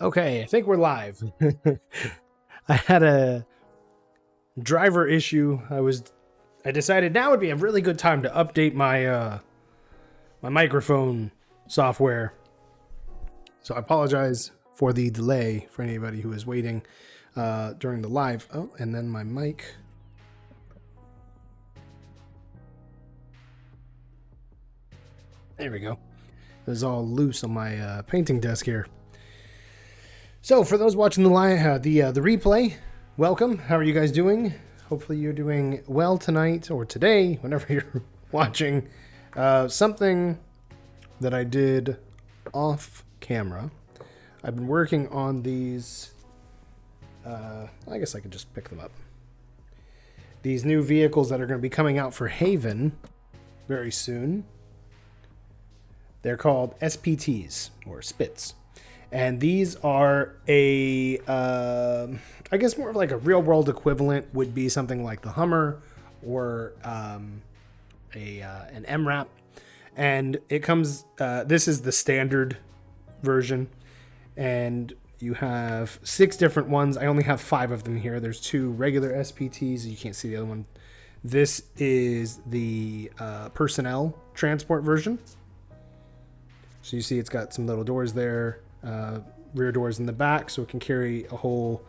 Okay, I think we're live. I had a driver issue. I decided now would be a really good time to update my microphone software. So I apologize for the delay for anybody who is waiting during the live. Oh, and then my mic. There we go. It was all loose on my painting desk here. So for those watching the live, the replay, welcome. How are you guys doing? Hopefully you're doing well tonight or today, whenever you're watching. Something that I did off camera. I've been working on these. I guess I could just pick them up. These new vehicles that are going to be coming out for Haven very soon. They're called SPTs or Spits. And these are I guess more of like a real world equivalent would be something like the Hummer or an MRAP. And it comes, this is the standard version. And you have 6 different ones. I only have 5 of them here. There's 2 regular SPTs. You can't see the other one. This is the personnel transport version. So you see it's got some little doors there. Rear doors in the back, so it can carry a whole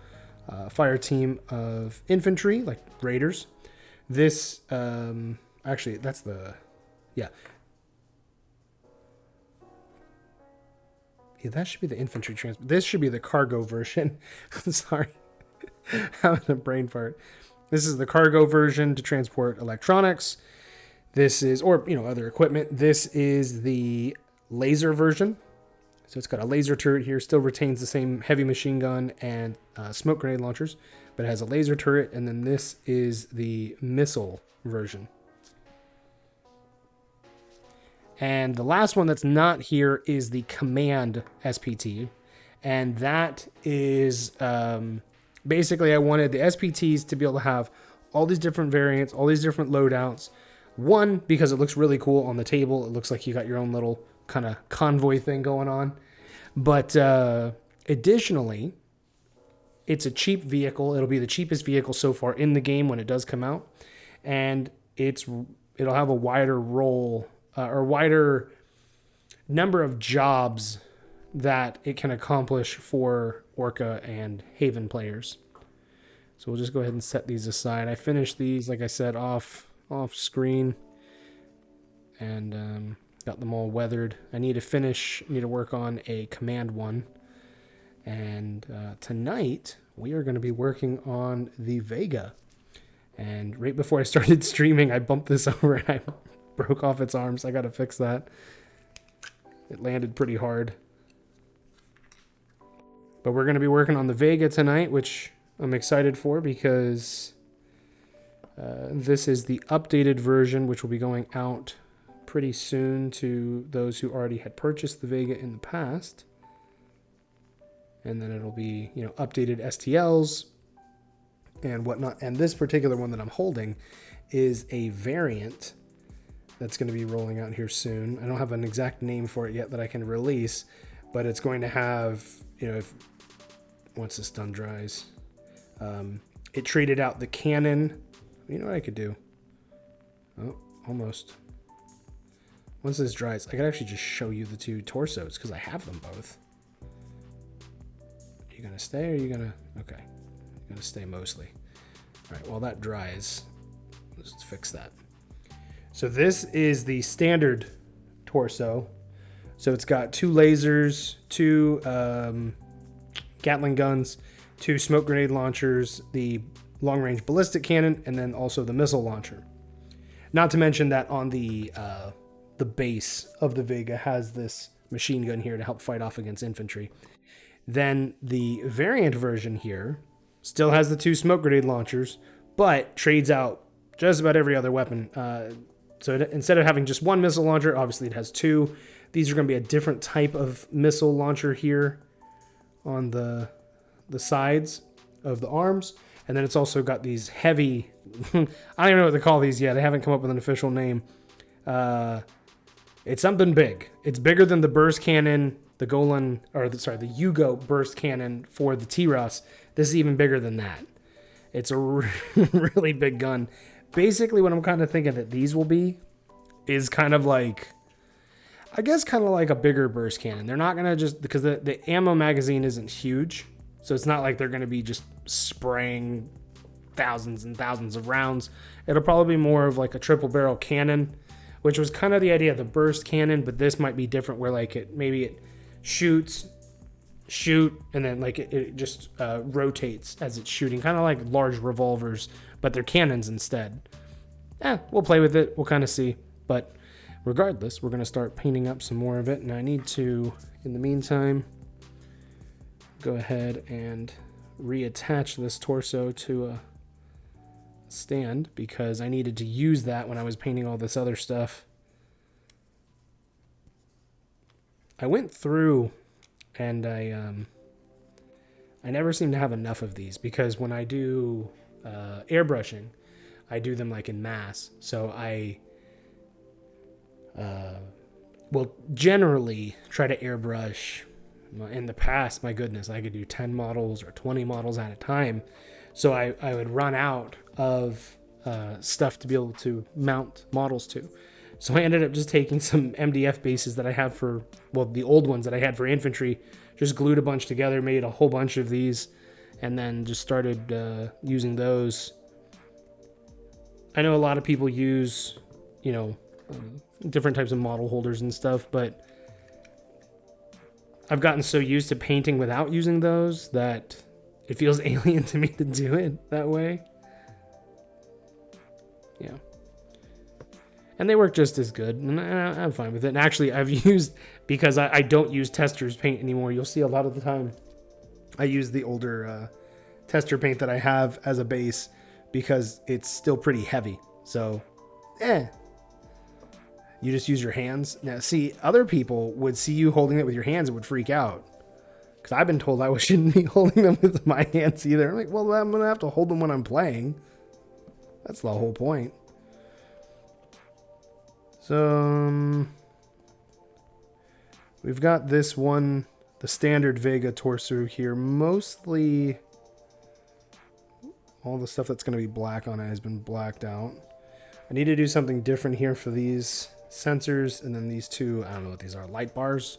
fire team of infantry, like raiders. This, actually, that's the, yeah. Yeah, that should be the infantry transport. This should be the cargo version. Sorry, having a brain fart. This is the cargo version to transport electronics. This is, or, other equipment. This is the laser version. So it's got a laser turret here, still retains the same heavy machine gun and smoke grenade launchers, but it has a laser turret. And then this is the missile version. And the last one that's not here is the command SPT. And that is basically I wanted the SPTs to be able to have all these different variants, all these different loadouts. One, because it looks really cool on the table. It looks like you got your own little kind of convoy thing going on. But additionally, it's a cheap vehicle. It'll be the cheapest vehicle so far in the game when it does come out. And it'll have a wider role or wider number of jobs that it can accomplish for Orca and Haven players. So we'll just go ahead and set these aside. I finished these, like I said, off screen. And got them all weathered. I need to work on a command one. And tonight, we are going to be working on the Vega. And right before I started streaming, I bumped this over and I broke off its arms. I got to fix that. It landed pretty hard. But we're going to be working on the Vega tonight, which I'm excited for because this is the updated version, which will be going out pretty soon to those who already had purchased the Vega in the past. And then it'll be, updated STLs and whatnot. And this particular one that I'm holding is a variant that's going to be rolling out here soon. I don't have an exact name for it yet that I can release, but it's going to have, once this done dries, it traded out the cannon. You know what I could do? Oh, almost. Once this dries, I could actually just show you the 2 torsos because I have them both. Are you going to stay or are you going to... Okay. You're going to stay mostly. All right, while that dries, let's fix that. So this is the standard torso. So it's got 2 lasers, 2 Gatling guns, 2 smoke grenade launchers, the long-range ballistic cannon, and then also the missile launcher. Not to mention that on the base of the Vega has this machine gun here to help fight off against infantry. Then the variant version here still has the 2 smoke grenade launchers, but trades out just about every other weapon. So instead of having just 1 missile launcher, obviously it has 2. These are going to be a different type of missile launcher here on the sides of the arms. And then it's also got these heavy, I don't even know what to call these yet. I haven't come up with an official name. It's something big. It's bigger than the burst cannon, the Golan, or the Yugo burst cannon for the T-Ross. This is even bigger than that. It's a really big gun. Basically, what I'm kind of thinking that these will be is kind of like, I guess kind of like a bigger burst cannon. They're not going to just, because the ammo magazine isn't huge, so it's not like they're going to be just spraying thousands and thousands of rounds. It'll probably be more of like a triple barrel cannon, which was kind of the idea of the burst cannon, but this might be different where like it shoots, and then like it just rotates as it's shooting, kind of like large revolvers, but they're cannons instead. We'll play with it. We'll kind of see. But regardless, we're going to start painting up some more of it, and I need to, in the meantime, go ahead and reattach this torso to a stand because I needed to use that when I was painting all this other stuff. I went through and I never seem to have enough of these because when I do airbrushing, I do them like in mass. So I will generally try to airbrush. In the past, my goodness, I could do 10 models or 20 models at a time. So I would run out of stuff to be able to mount models to. So I ended up just taking some MDF bases that I have for, well, the old ones that I had for infantry, just glued a bunch together, made a whole bunch of these, and then just started using those. I know a lot of people use, different types of model holders and stuff, but I've gotten so used to painting without using those that it feels alien to me to do it that way. Yeah. And they work just as good, and I'm fine with it. And actually, I've used, because I don't use Tester's paint anymore, you'll see a lot of the time I use the older Tester paint that I have as a base because it's still pretty heavy. So, you just use your hands. Now, see, other people would see you holding it with your hands and would freak out. Because I've been told I shouldn't be holding them with my hands either. I'm like, well, I'm going to have to hold them when I'm playing. That's the whole point. So, we've got this one, the standard Vega torso here. Mostly, all the stuff that's going to be black on it has been blacked out. I need to do something different here for these sensors, and then these two, I don't know what these are, light bars.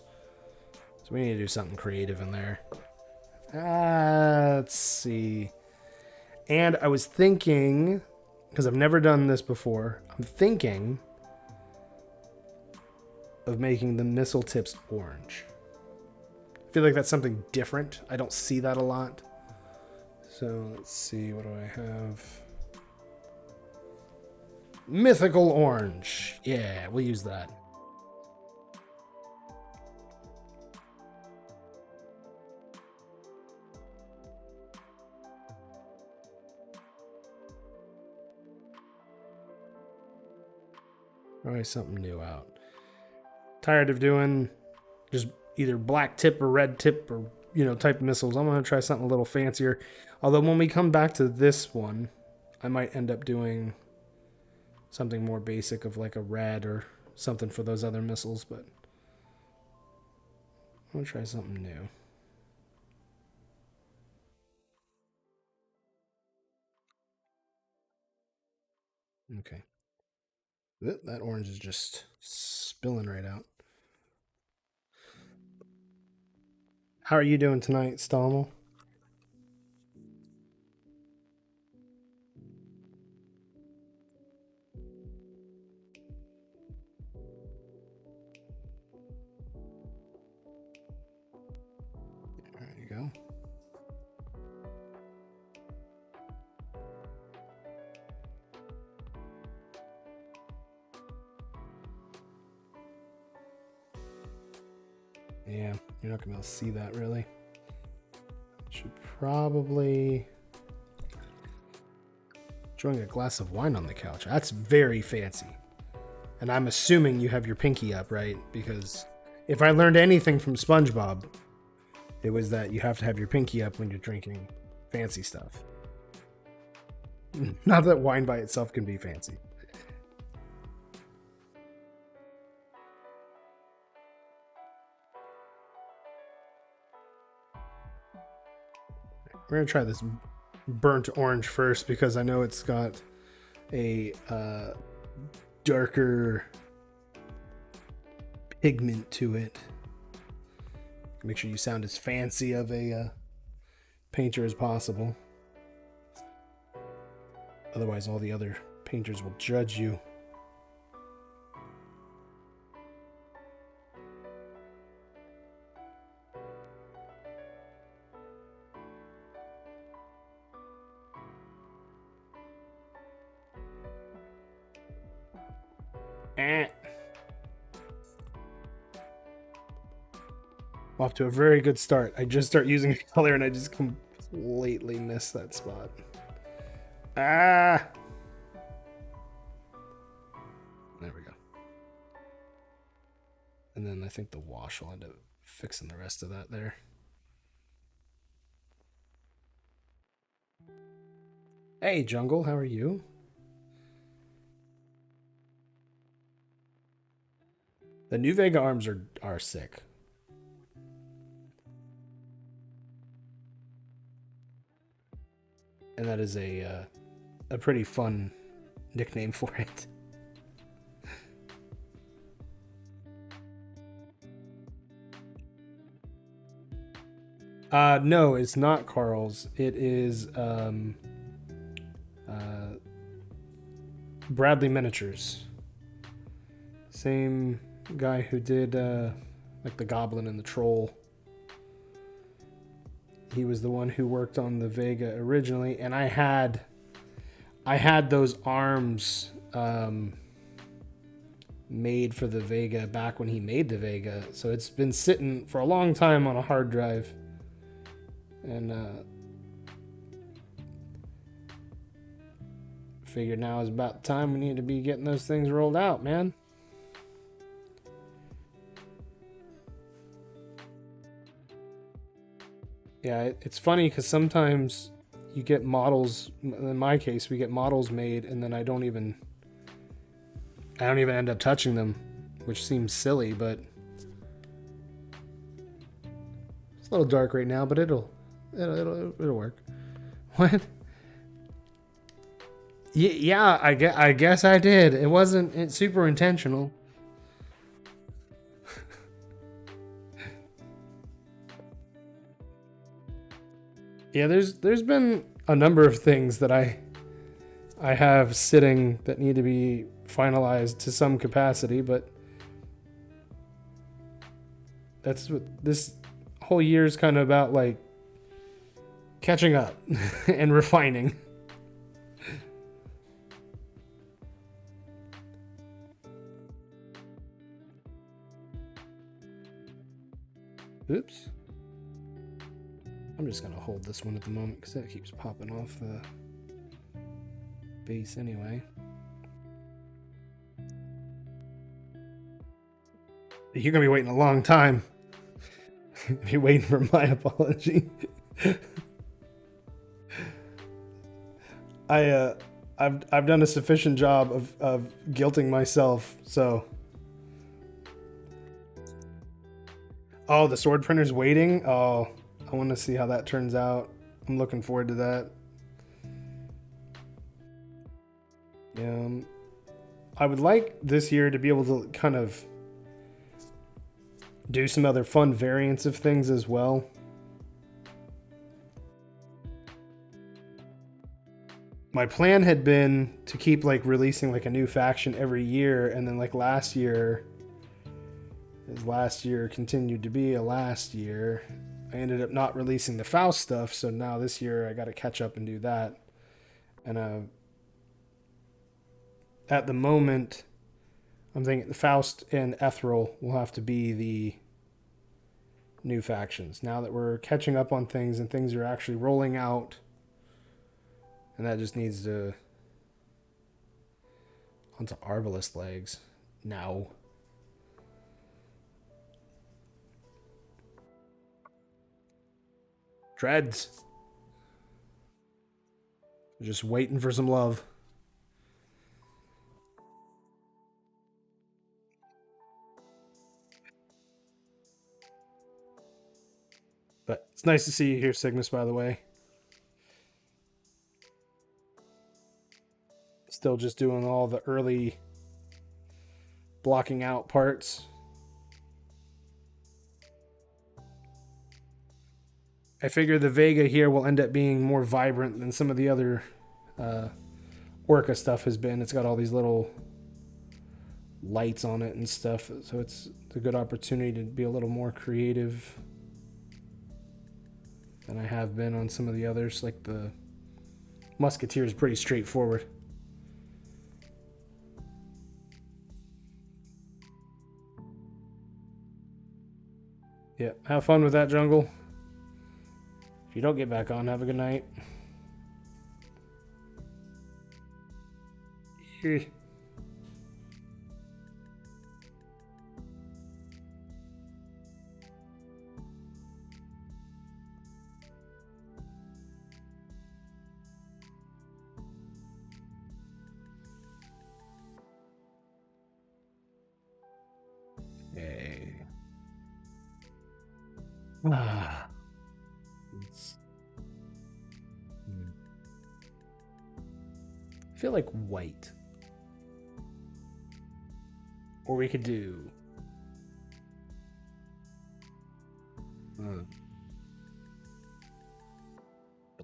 So we need to do something creative in there. Let's see. And I was thinking, because I've never done this before, I'm thinking of making the missile tips orange. I feel like that's something different. I don't see that a lot. So let's see, what do I have? Mythical orange. Yeah, we'll use that. Try something new out. Tired of doing just either black tip or red tip or, type of missiles. I'm going to try something a little fancier. Although when we come back to this one, I might end up doing something more basic of like a red or something for those other missiles, but I'm going to try something new. Okay. That orange is just spilling right out. How are you doing tonight, Stommel? There you go. Yeah, you're not going to be able to see that really. Should probably enjoying a glass of wine on the couch. That's very fancy. And I'm assuming you have your pinky up, right? Because if I learned anything from SpongeBob, it was that you have to have your pinky up when you're drinking fancy stuff. Not that wine by itself can be fancy. We're gonna try this burnt orange first because I know it's got a darker pigment to it. Make sure you sound as fancy of a painter as possible. Otherwise, all the other painters will judge you. Off to a very good start. I just start using a color and I just completely miss that spot. Ah! There we go. And then I think the wash will end up fixing the rest of that there. Hey, Jungle, how are you? The new Vega arms are sick. And that is a pretty fun nickname for it. No, it's not Carl's. It is Bradley Miniatures. Same guy who did like the Goblin and the Troll. He was the one who worked on the Vega originally, and I had those arms made for the Vega back when he made the Vega. So it's been sitting for a long time on a hard drive. And figured now is about the time we need to be getting those things rolled out, man. Yeah, it's funny because sometimes you get models. In my case, we get models made, and then I don't even end up touching them, which seems silly, but it's a little dark right now. But it'll work. What? Yeah, I guess I did. It wasn't super intentional. Yeah, there's been a number of things that I have sitting that need to be finalized to some capacity, but that's what this whole year is kind of about, like catching up and refining. Oops. I'm just gonna hold this one at the moment because that keeps popping off the base anyway. You're gonna be waiting a long time. You're waiting for my apology. I've done a sufficient job of guilting myself, so. Oh, the sword printer's waiting? Oh, I want to see how that turns out. I'm looking forward to that. I would like this year to be able to kind of do some other fun variants of things as well. My plan had been to keep like releasing like a new faction every year, and then like last year continued to be a last year, I ended up not releasing the Faust stuff, so now this year I got to catch up and do that. And at the moment, I'm thinking the Faust and Ethereal will have to be the new factions. Now that we're catching up on things and things are actually rolling out, and that just needs to onto Arbalest legs now. Dreads. Just waiting for some love. But it's nice to see you here, Cygnus, by the way. still just doing all the early blocking out parts. I figure the Vega here will end up being more vibrant than some of the other Orca stuff has been. It's got all these little lights on it and stuff, so it's a good opportunity to be a little more creative than I have been on some of the others. Like the Musketeer is pretty straightforward. Yeah, have fun with that, Jungle. If you don't get back on, have a good night. Hey. Ah. I feel like white. Or we could do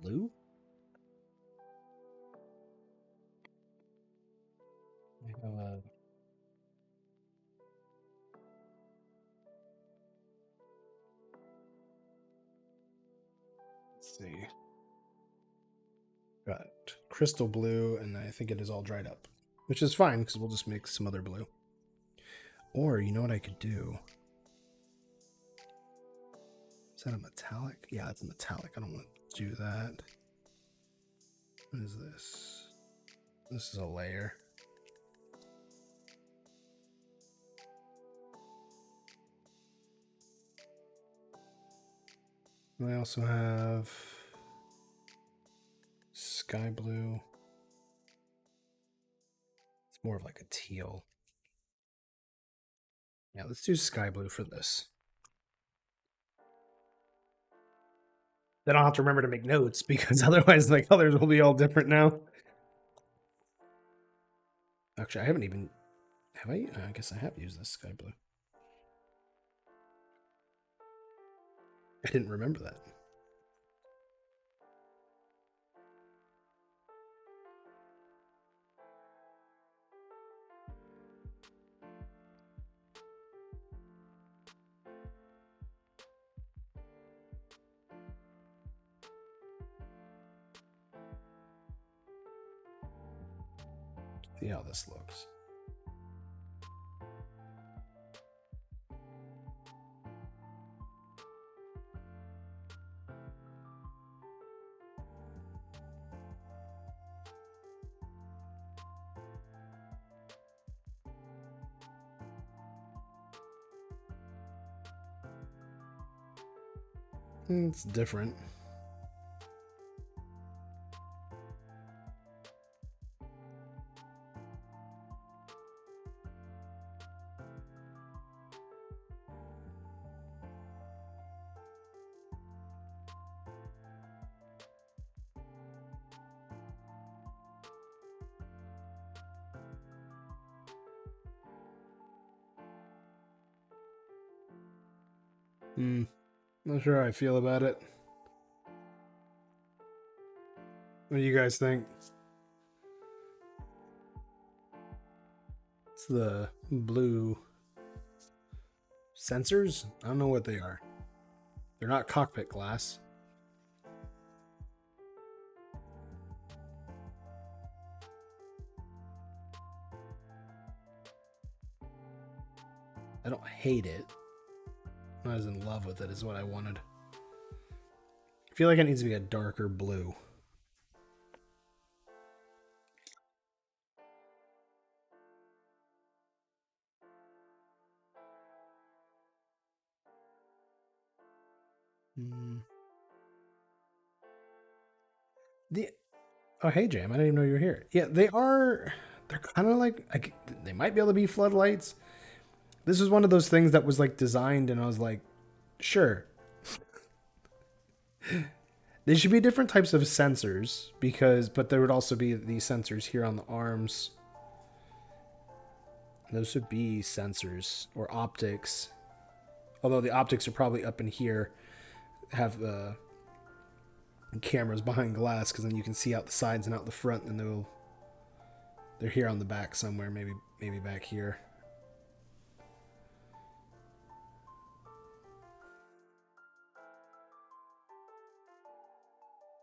blue? Let's see. Got crystal blue, and I think it is all dried up, which is fine because we'll just make some other blue. Or you know what I could do? Is that a metallic? Yeah, it's a metallic. I don't want to do that. What is this? This is a layer. I also have sky blue. It's more of like a teal. Yeah, let's do sky blue for this. Then I'll have to remember to make notes because otherwise the colors will be all different now. Actually, I haven't even... Have I? I guess I have used this sky blue. I didn't remember that. See how this looks. It's different. Not sure how I feel about it. What do you guys think? It's the blue sensors. I don't know what they are. They're not cockpit glass. I don't hate it. I was in love with it, is what I wanted. I feel like it needs to be a darker blue. Oh, hey, Jam. I didn't even know you were here. Yeah, they're kind of like, they might be able to be floodlights. This was one of those things that was like designed and I was like, sure. There should be different types of sensors but there would also be these sensors here on the arms. Those would be sensors or optics. Although the optics are probably up in here, have the cameras behind glass, because then you can see out the sides and out the front, and they're here on the back somewhere, maybe back here.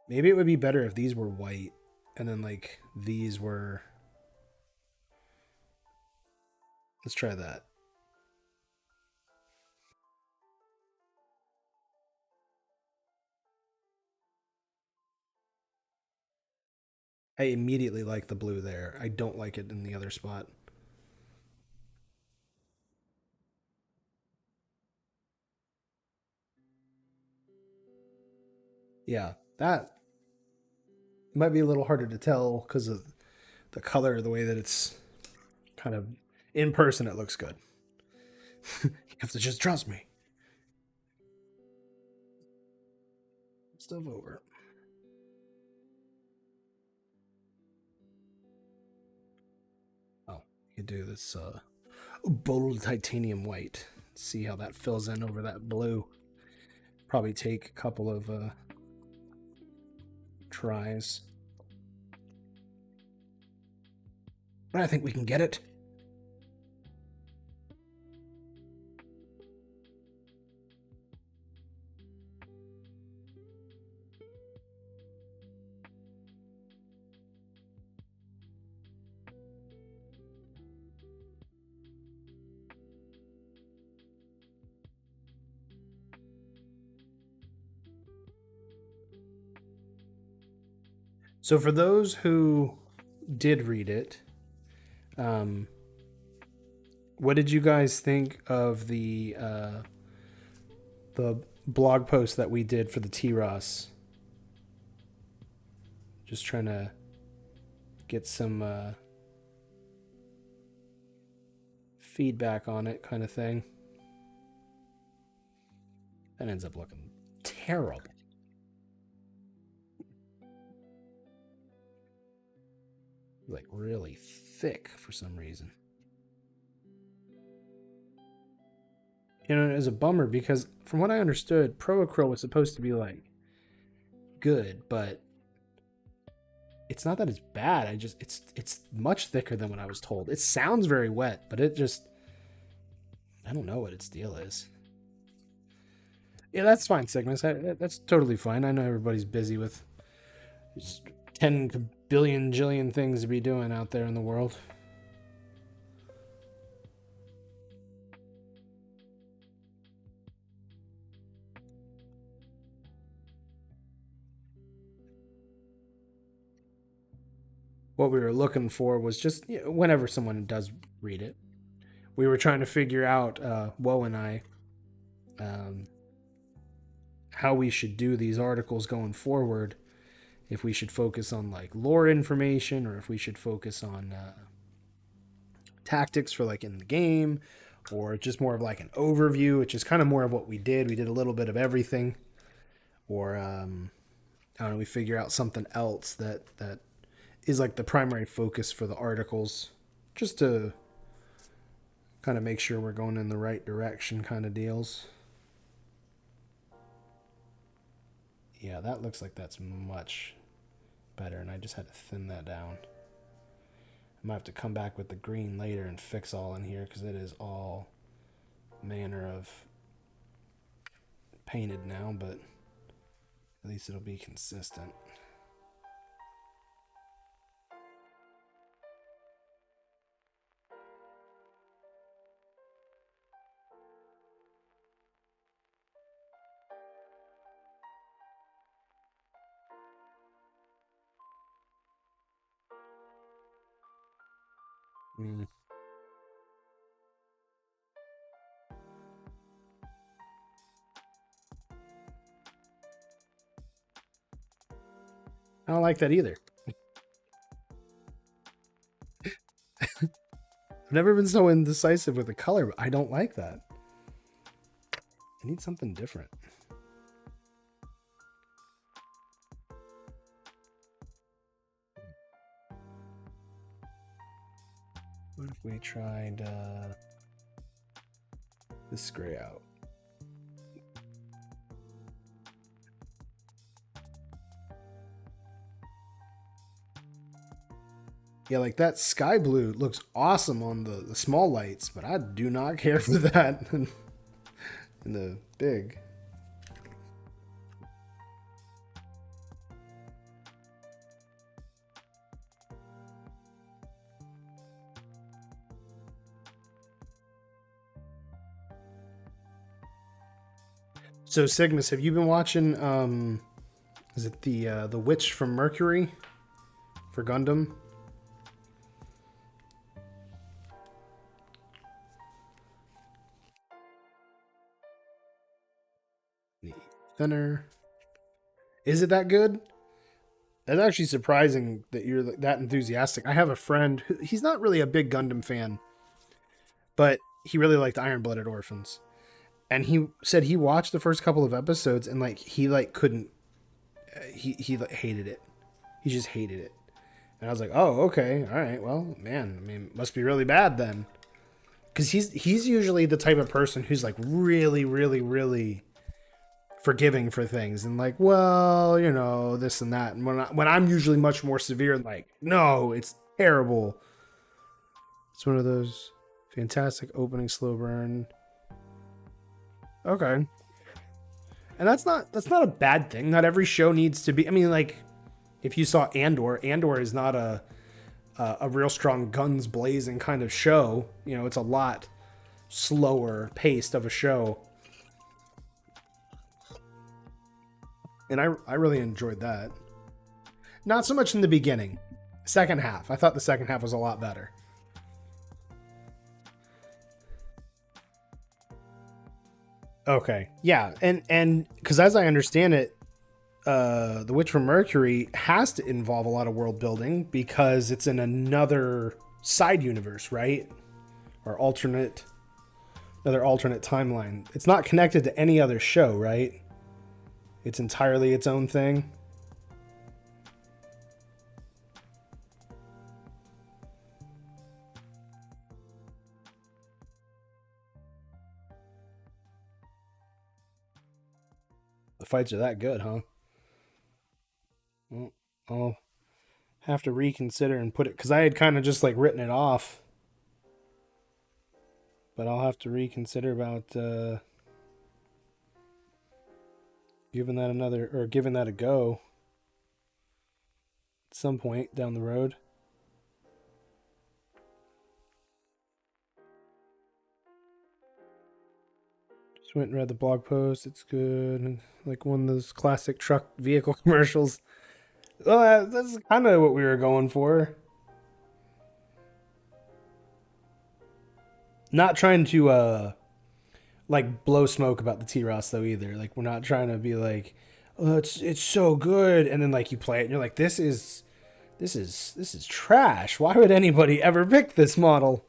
Maybe it would be better if these were white and then like these were. Let's try that. I immediately like the blue there. I don't like it in the other spot. Yeah, that might be a little harder to tell because of the color, the way that it's kind of in person. It looks good. You have to just trust me. Stuff over. Oh, you do this bold titanium white. See how that fills in over that blue. Probably take a couple of tries. But I think we can get it. So for those who did read it, um, what did you guys think of the blog post that we did for the T-Ross? Just trying to get some feedback on it, kind of thing. That ends up looking terrible. Like really thick for some reason. You know, it was a bummer because from what I understood, Pro Acryl was supposed to be like good, but it's not that it's bad. It's much thicker than what I was told. It sounds very wet, but it just I don't know what its deal is. Yeah, that's fine, Cygnus. That's totally fine. I know everybody's busy with 10 billion jillion things to be doing out there in the world. What we were looking for was just whenever someone does read it, we were trying to figure out, Woe and I, um, how we should do these articles going forward. If we should focus on like lore information, or if we should focus on tactics for like in the game, or just more of like an overview, which is kind of more of what we did. We did a little bit of everything, or I don't know. We figure out something else that is like the primary focus for the articles, just to kind of make sure we're going in the right direction, kind of deals. Yeah, that looks like that's much better, and I just had to thin that down. I might have to come back with the green later and fix all in here, because it is all manner of painted now, but at least it'll be consistent. Mm. I don't like that either. I've never been so indecisive with the color, but I don't like that. I need something different. What if we tried this gray out? Yeah, like that sky blue looks awesome on the small lights, but I do not care for that in the big. So Cygnus, have you been watching is it the Witch from Mercury for Gundam? The thinner. Is it that good? That's actually surprising that you're that enthusiastic. I have a friend he's not really a big Gundam fan, but he really liked Iron Blooded Orphans. And he said he watched the first couple of episodes and like he like couldn't he like, hated it. He just hated it. And I was like, "Oh, okay. All right. Well, man, I mean, it must be really bad then." Cuz he's usually the type of person who's like really forgiving for things and like, well, you know, this and that. And when I'm usually much more severe and like, no, it's terrible. It's one of those fantastic opening slow burn. Okay. And that's not a bad thing. Not every show needs to be. I mean, like, if you saw Andor is not a real strong guns blazing kind of show. You know, it's a lot slower paced of a show. And I really enjoyed that. Not so much in the beginning. Second half. I thought the second half was a lot better. Okay. Yeah. And because as I understand it, The Witch from Mercury has to involve a lot of world building because it's in another side universe, right? Or another alternate timeline. It's not connected to any other show, right? It's entirely its own thing. The fights are that good, huh? Well, I'll have to reconsider and put it because I had kind of just like written it off, but I'll have to reconsider about giving that a go at some point down the road. Just went and read the blog post. It's good, like one of those classic truck vehicle commercials. Well, that's kind of what we were going for. Not trying to like blow smoke about the T-Ross though either. Like we're not trying to be like, oh, it's so good, and then like you play it and you're like, this is trash. Why would anybody ever pick this model?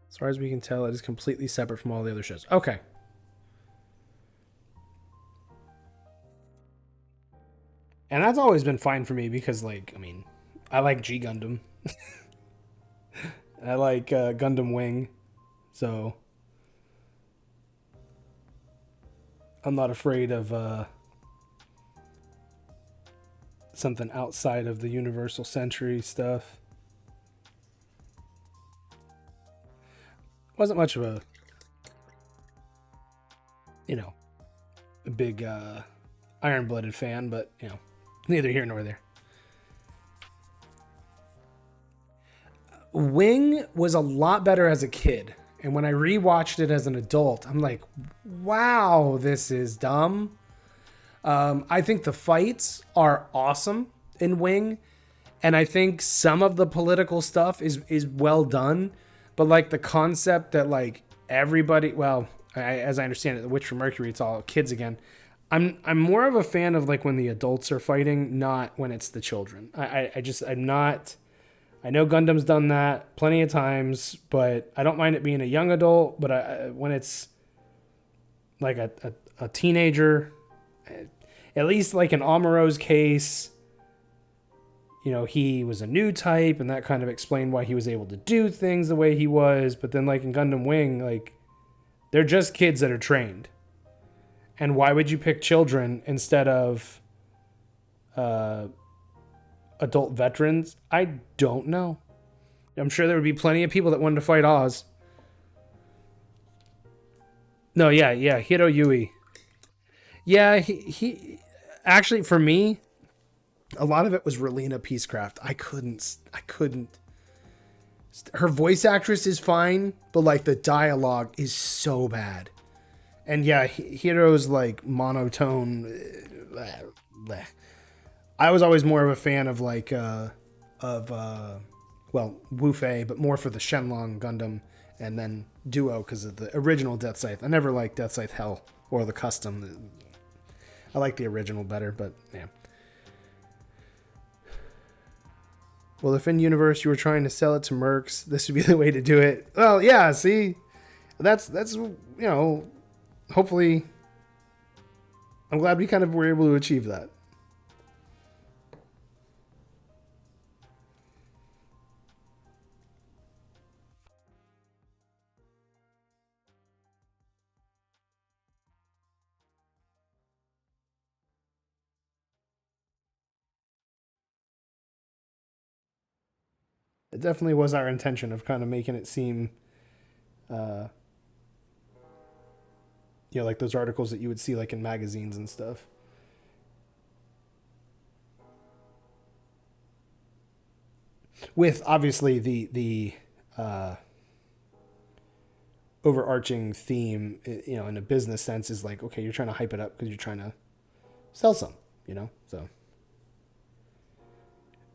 As far as we can tell, it is completely separate from all the other shows. Okay. And that's always been fine for me because, like, I mean, I like G Gundam. I like Gundam Wing. So I'm not afraid of something outside of the Universal Century stuff. Wasn't much of a big iron-blooded fan, but, neither here nor there. Wing was a lot better as a kid. And when I rewatched it as an adult, I'm like, wow, this is dumb. I think the fights are awesome in Wing. And I think some of the political stuff is well done. But like the concept that like everybody, well, as I understand it, The Witch from Mercury, it's all kids again. I'm more of a fan of like when the adults are fighting, not when it's the children. I'm not. I know Gundam's done that plenty of times, but I don't mind it being a young adult. But when it's like a teenager, At least like in Amuro's case, he was a new type, and that kind of explained why he was able to do things the way he was. But then, like in Gundam Wing, like they're just kids that are trained. And why would you pick children instead of uh, adult veterans? I don't know. I'm sure there would be plenty of people that wanted to fight Oz. No, yeah, Hiro Yui. Yeah, he actually for me, a lot of it was Relena Peacecraft. I couldn't. Her voice actress is fine, but like the dialogue is so bad. And yeah, Hiro's like monotone. I was always more of a fan of like of well, Wu Fei, but more for the Shenlong Gundam, and then Duo because of the original Death Scythe. I never liked Death Scythe Hell or the custom. I like the original better, but yeah. Well, if in universe you were trying to sell it to mercs, this would be the way to do it. Well, yeah. See, that's hopefully, I'm glad we kind of were able to achieve that. It definitely was our intention of kind of making it seem, uh, like those articles that you would see like in magazines and stuff. With obviously the overarching theme, in a business sense, is like, okay, you're trying to hype it up because you're trying to sell some, so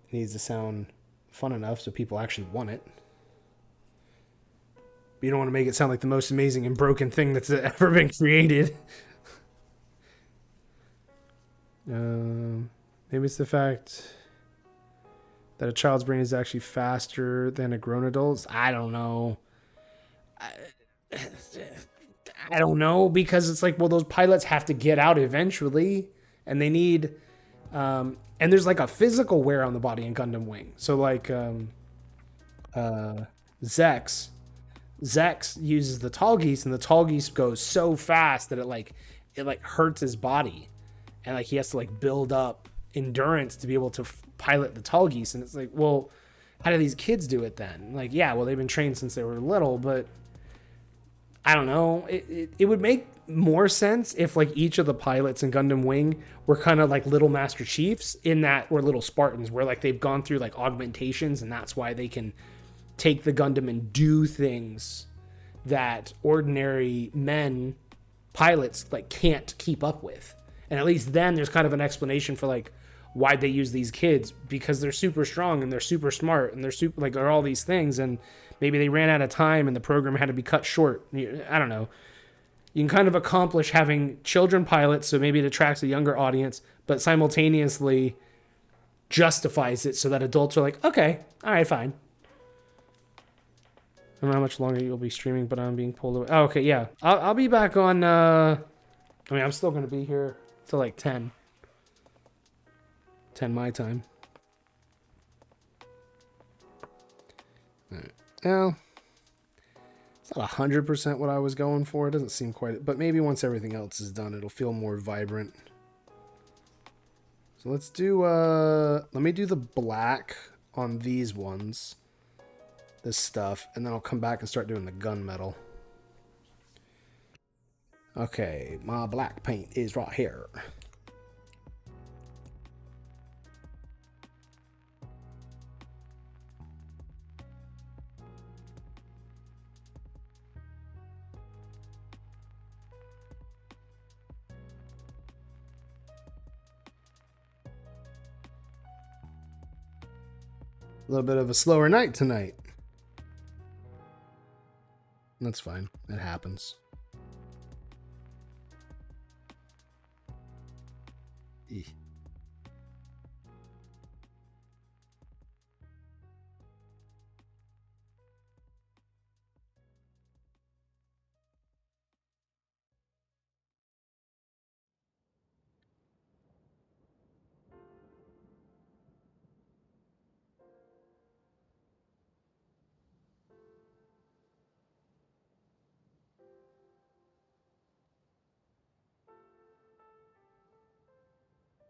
it needs to sound fun enough so people actually want it. But you don't want to make it sound like the most amazing and broken thing that's ever been created. Maybe it's the fact that a child's brain is actually faster than a grown adult's. I don't know. I don't know because it's like, well, those pilots have to get out eventually, and they need, and there's like a physical wear on the body in Gundam Wing. So like, Zex, Zex uses the tall geese, and the tall geese goes so fast that it hurts his body, and like he has to like build up endurance to be able to pilot the tall geese. And it's like, well, how do these kids do it then? Like, yeah, well, they've been trained since they were little, but I don't know. It would make more sense if like each of the pilots in Gundam Wing were kind of like little Master Chiefs in that, or little Spartans, where like they've gone through like augmentations, and that's why they can take the Gundam and do things that ordinary men pilots like can't keep up with. And at least then there's kind of an explanation for like why'd they use these kids, because they're super strong and they're super smart and they're super like are all these things, and maybe they ran out of time and the program had to be cut short. I don't know. You can kind of accomplish having children pilots, so maybe it attracts a younger audience, but simultaneously justifies it so that adults are like, okay, all right, fine. I don't know how much longer you'll be streaming, but I'm being pulled away. Oh, okay, yeah. I'll be back on, I'm still going to be here till like 10. 10 my time. All right. Well, it's not 100% what I was going for. It doesn't seem quite... But maybe once everything else is done, it'll feel more vibrant. So let's do... let me do the black on these ones. This stuff. And then I'll come back and start doing the gunmetal. Okay, my black paint is right here. A little bit of a slower night tonight. That's fine. It happens. Eeh.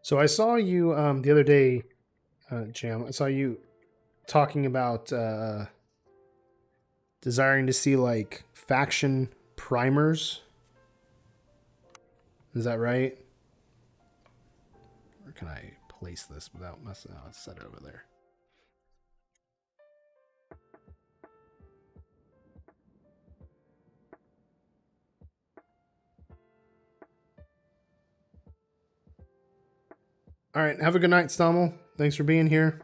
So I saw you the other day, Jam. I saw you talking about desiring to see like faction primers. Is that right? Where can I place this without messing? Oh, let's set it over there. All right. Have a good night, Stommel. Thanks for being here.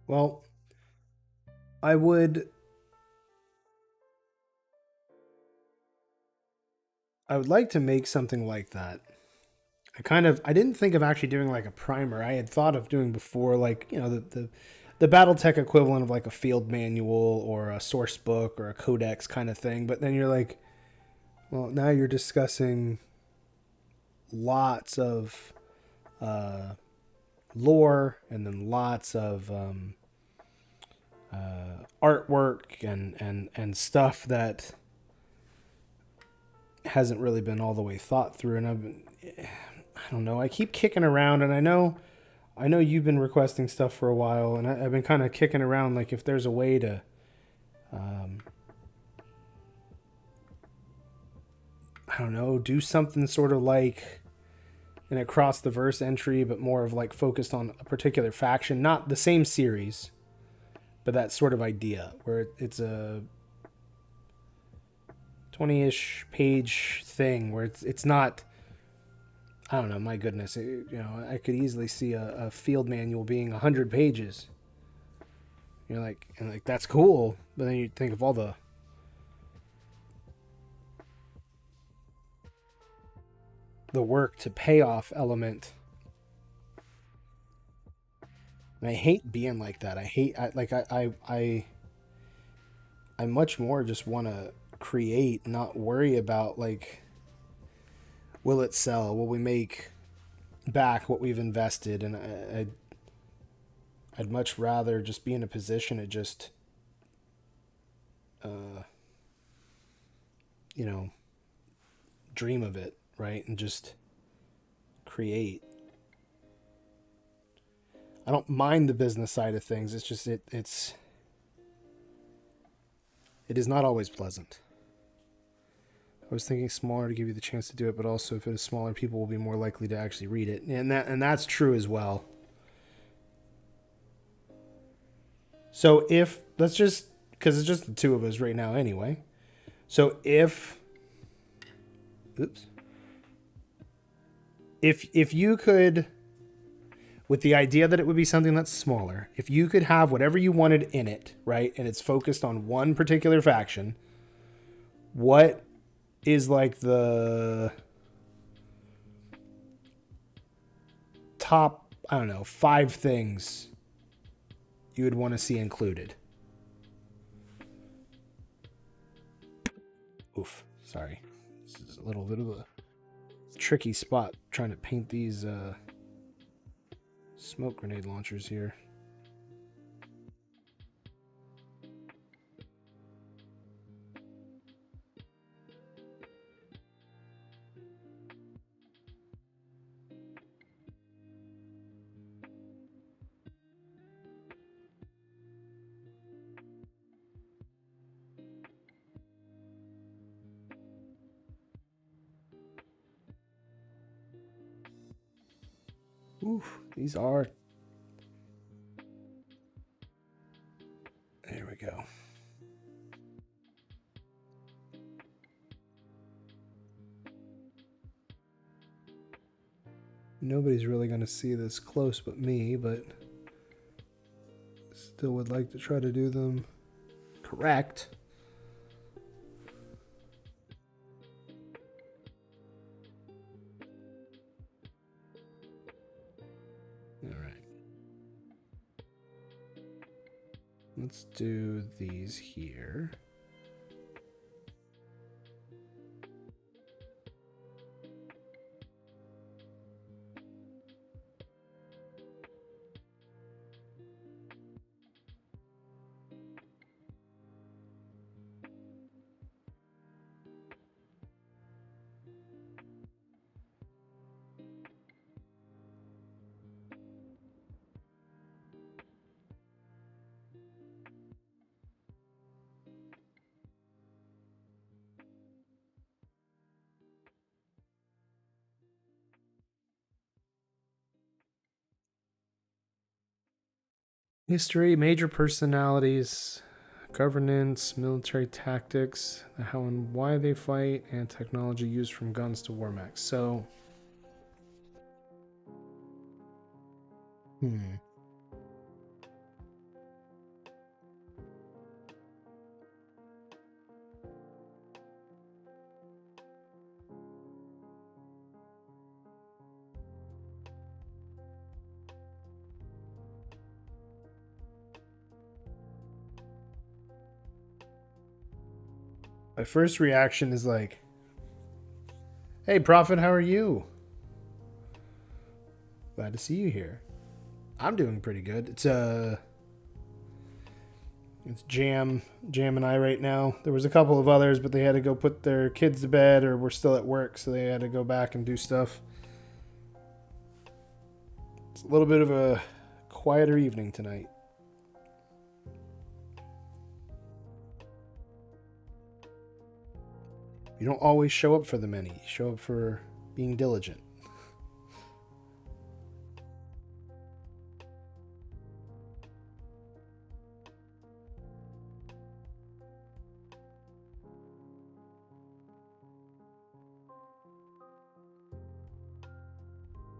Well, I would like to make something like that. I didn't think of actually doing like a primer. I had thought of doing before, like, you know, the BattleTech equivalent of like a field manual or a source book or a codex kind of thing. But then you're like, well, now you're discussing lots of lore and then lots of artwork and stuff that hasn't really been all the way thought through. And I don't know. I keep kicking around, and I know you've been requesting stuff for a while, and I've been kind of kicking around like if there's a way to, I don't know, do something sort of like an across the verse entry, but more of like focused on a particular faction, not the same series, but that sort of idea where it's a 20-ish page thing where it's not. I don't know. My goodness, I could easily see a field manual being 100 pages. You're like, and like that's cool, but then you think of all the work to payoff element. And I hate being like that. I much more just want to create, not worry about like, will it sell? Will we make back what we've invested? And I'd much rather just be in a position to just, you know, dream of it, right? And just create. I don't mind the business side of things. It's just it is not always pleasant. I was thinking smaller to give you the chance to do it, but also if it is smaller, people will be more likely to actually read it, and that's true as well. So if let's just because it's just the two of us right now anyway. So if you could, with the idea that it would be something that's smaller, if you could have whatever you wanted in it, right, and it's focused on one particular faction, what is like the top, I don't know, 5 things you would want to see included? Oof, sorry. This is a little bit of a tricky spot trying to paint these smoke grenade launchers here. Oof, these are. There we go. Nobody's really going to see this close but me, but still would like to try to do them correct. All right. Let's do these here. History, major personalities, governance, military tactics, how and why they fight, and technology used from guns to WarMech. So, my first reaction is like, "Hey, Prophet, how are you? Glad to see you here." I'm doing pretty good. It's Jam and I right now. There was a couple of others, but they had to go put their kids to bed or were still at work, so they had to go back and do stuff. It's a little bit of a quieter evening tonight. You don't always show up for the many. You show up for being diligent.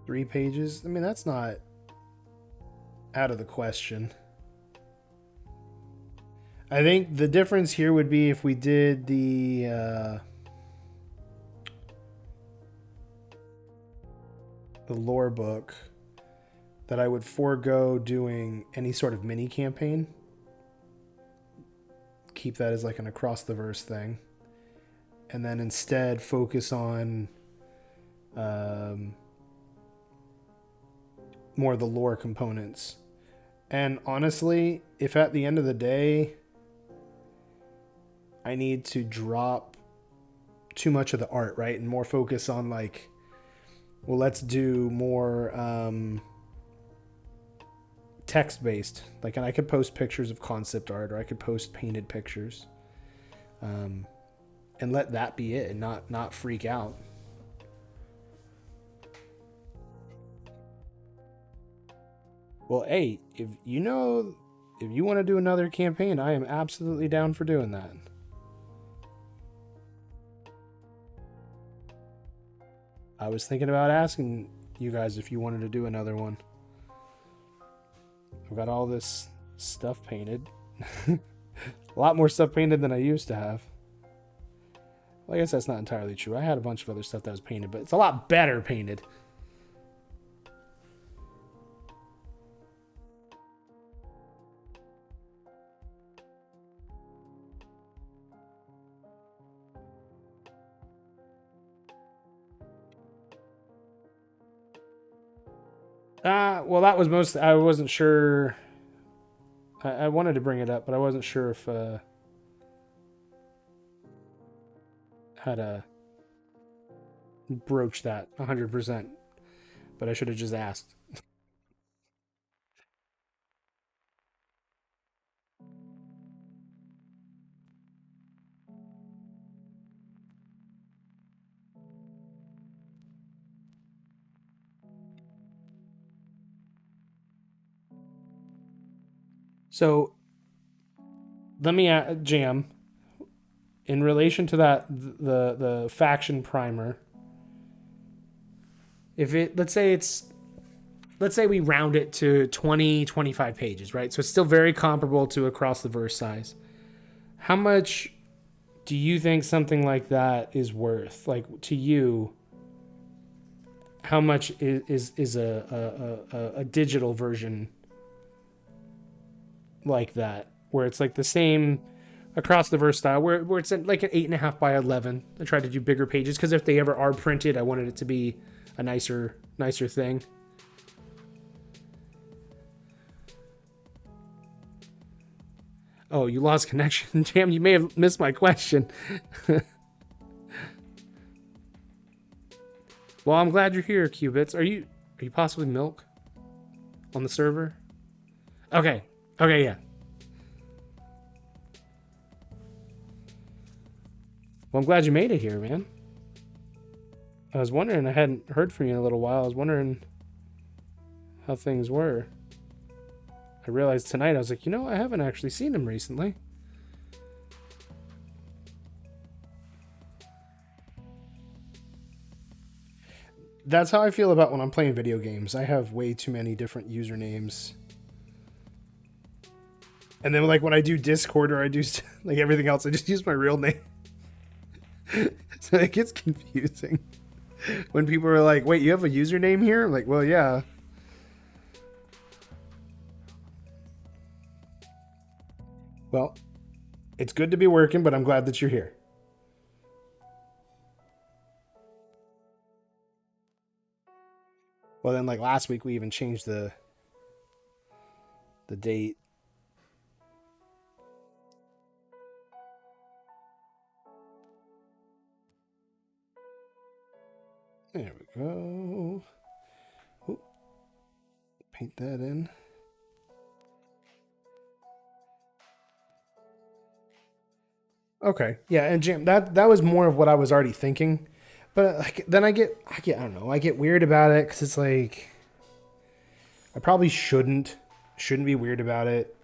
Three pages? I mean, that's not out of the question. I think the difference here would be if we did the lore book, that I would forego doing any sort of mini campaign. Keep that as like an across the verse thing. And then instead focus on more of the lore components. And honestly, if at the end of the day I need to drop too much of the art, right, and more focus on like, well, let's do more text based. Like, and I could post pictures of concept art, or I could post painted pictures, and let that be it, and not freak out. Well, hey, if you want to do another campaign, I am absolutely down for doing that. I was thinking about asking you guys if you wanted to do another one. I've got all this stuff painted. A lot more stuff painted than I used to have. Well, I guess that's not entirely true. I had a bunch of other stuff that was painted, but it's a lot better painted. Well, that was most. I wasn't sure. I wanted to bring it up, but I wasn't sure if how to broach that 100%. But I should have just asked. So let me Jam, in relation to that, the faction primer. if it, let's say we round it to 20, 25 pages, right? So it's still very comparable to Across the Verse size. How much do you think something like that is worth? Like, to you, how much is a digital version like that, where it's like the same Across the Verse style, where it's like an 8.5 by 11. I tried to do bigger pages because if they ever are printed, I wanted it to be a nicer thing. Oh, you lost connection. Damn, you may have missed my question. Well, I'm glad you're here, Qubits. Are you possibly Milk on the server? Okay, yeah. Well, I'm glad you made it here, man. I was wondering, I hadn't heard from you in a little while. I was wondering how things were. I realized tonight, I was like, I haven't actually seen him recently. That's how I feel about when I'm playing video games. I have way too many different usernames. And then like when I do Discord or I do like everything else, I just use my real name. So it gets confusing. When people are like, wait, you have a username here? I'm like, well, yeah. Well, it's good to be working, but I'm glad that you're here. Well, then like last week we even changed the date. There we go. Ooh. Paint that in. Okay, yeah, and Jim, that was more of what I was already thinking, but like, then I get I don't know, I get weird about it because it's like I probably shouldn't be weird about it.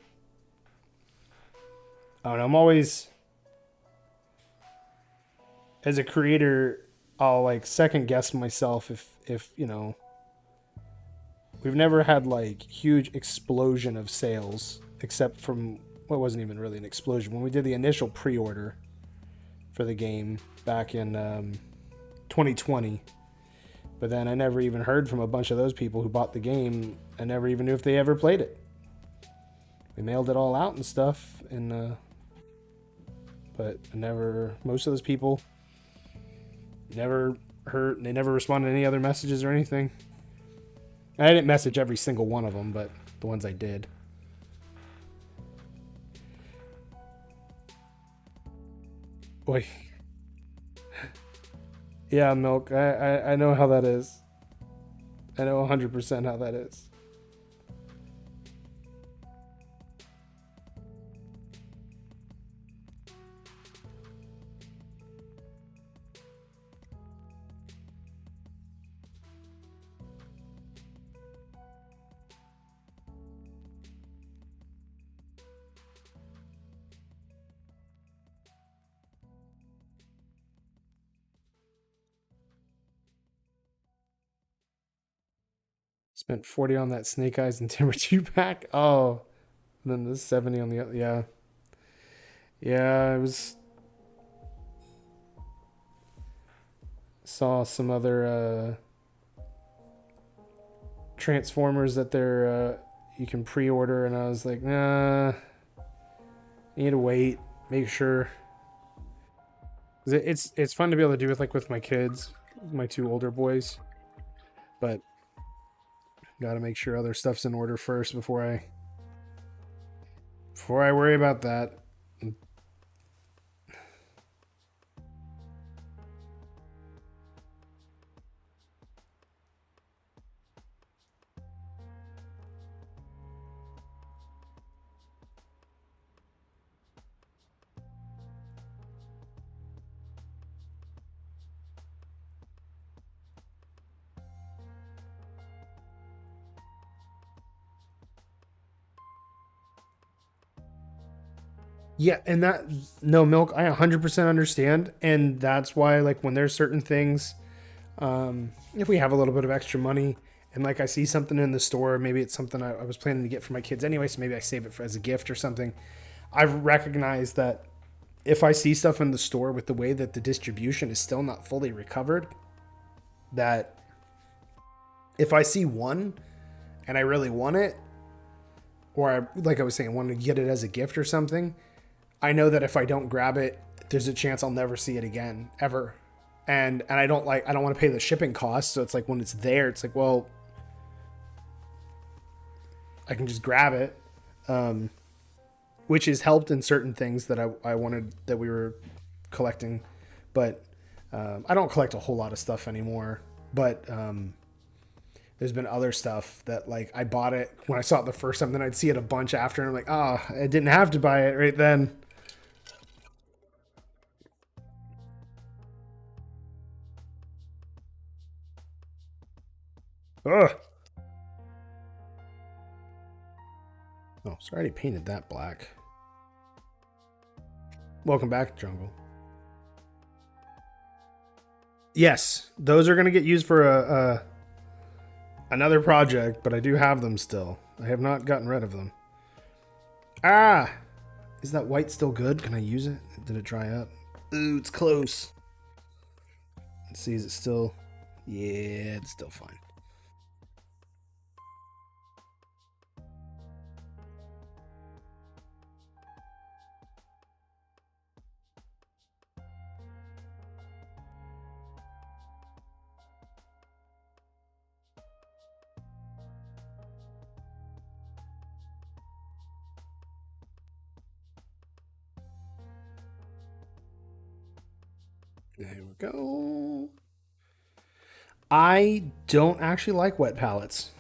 I don't know. I'm always, as a creator, I'll like second guess myself if we've never had like huge explosion of sales except from, well, it wasn't even really an explosion when we did the initial pre-order for the game back in 2020. But then I never even heard from a bunch of those people who bought the game. I never even knew if they ever played it. We mailed it all out and stuff, and but most of those people never heard. They never responded to any other messages or anything. I didn't message every single one of them, but the ones I did. Boy. Yeah, Milk. I know how that is. I know 100% how that is. Spent 40 on that Snake Eyes and Timber 2 pack. Oh, and then the 70 on the other. Yeah. Yeah, I was. Saw some other Transformers that they're you can pre-order, and I was like, nah, need to wait, make sure. It's fun to be able to do it like with my kids, my two older boys, but got to make sure other stuff's in order first before I worry about that. Yeah, and no, Milk, I 100% understand, and that's why like when there's certain things If we have a little bit of extra money and like I see something in the store, maybe it's something I was planning to get for my kids anyway, so maybe I save it as a gift or something. I've recognized that if I see stuff in the store with the way that the distribution is still not fully recovered, that if I see one and I really want it, or like I was saying, I want to get it as a gift or something, I know that if I don't grab it, there's a chance I'll never see it again, ever. And I don't want to pay the shipping costs. So it's like when it's there, it's like, well, I can just grab it. Which has helped in certain things that I wanted that we were collecting, but I don't collect a whole lot of stuff anymore. But there's been other stuff that like I bought it when I saw it the first time, then I'd see it a bunch after, and I'm like, oh, I didn't have to buy it right then. Ugh. Oh, so I already painted that black. Welcome back, Jungle. Yes, those are going to get used for another project, but I do have them still. I have not gotten rid of them. Ah! Is that white still good? Can I use it? Did it dry up? Ooh, it's close. Let's see, is it still... Yeah, it's still fine. There we go. I don't actually like wet palettes.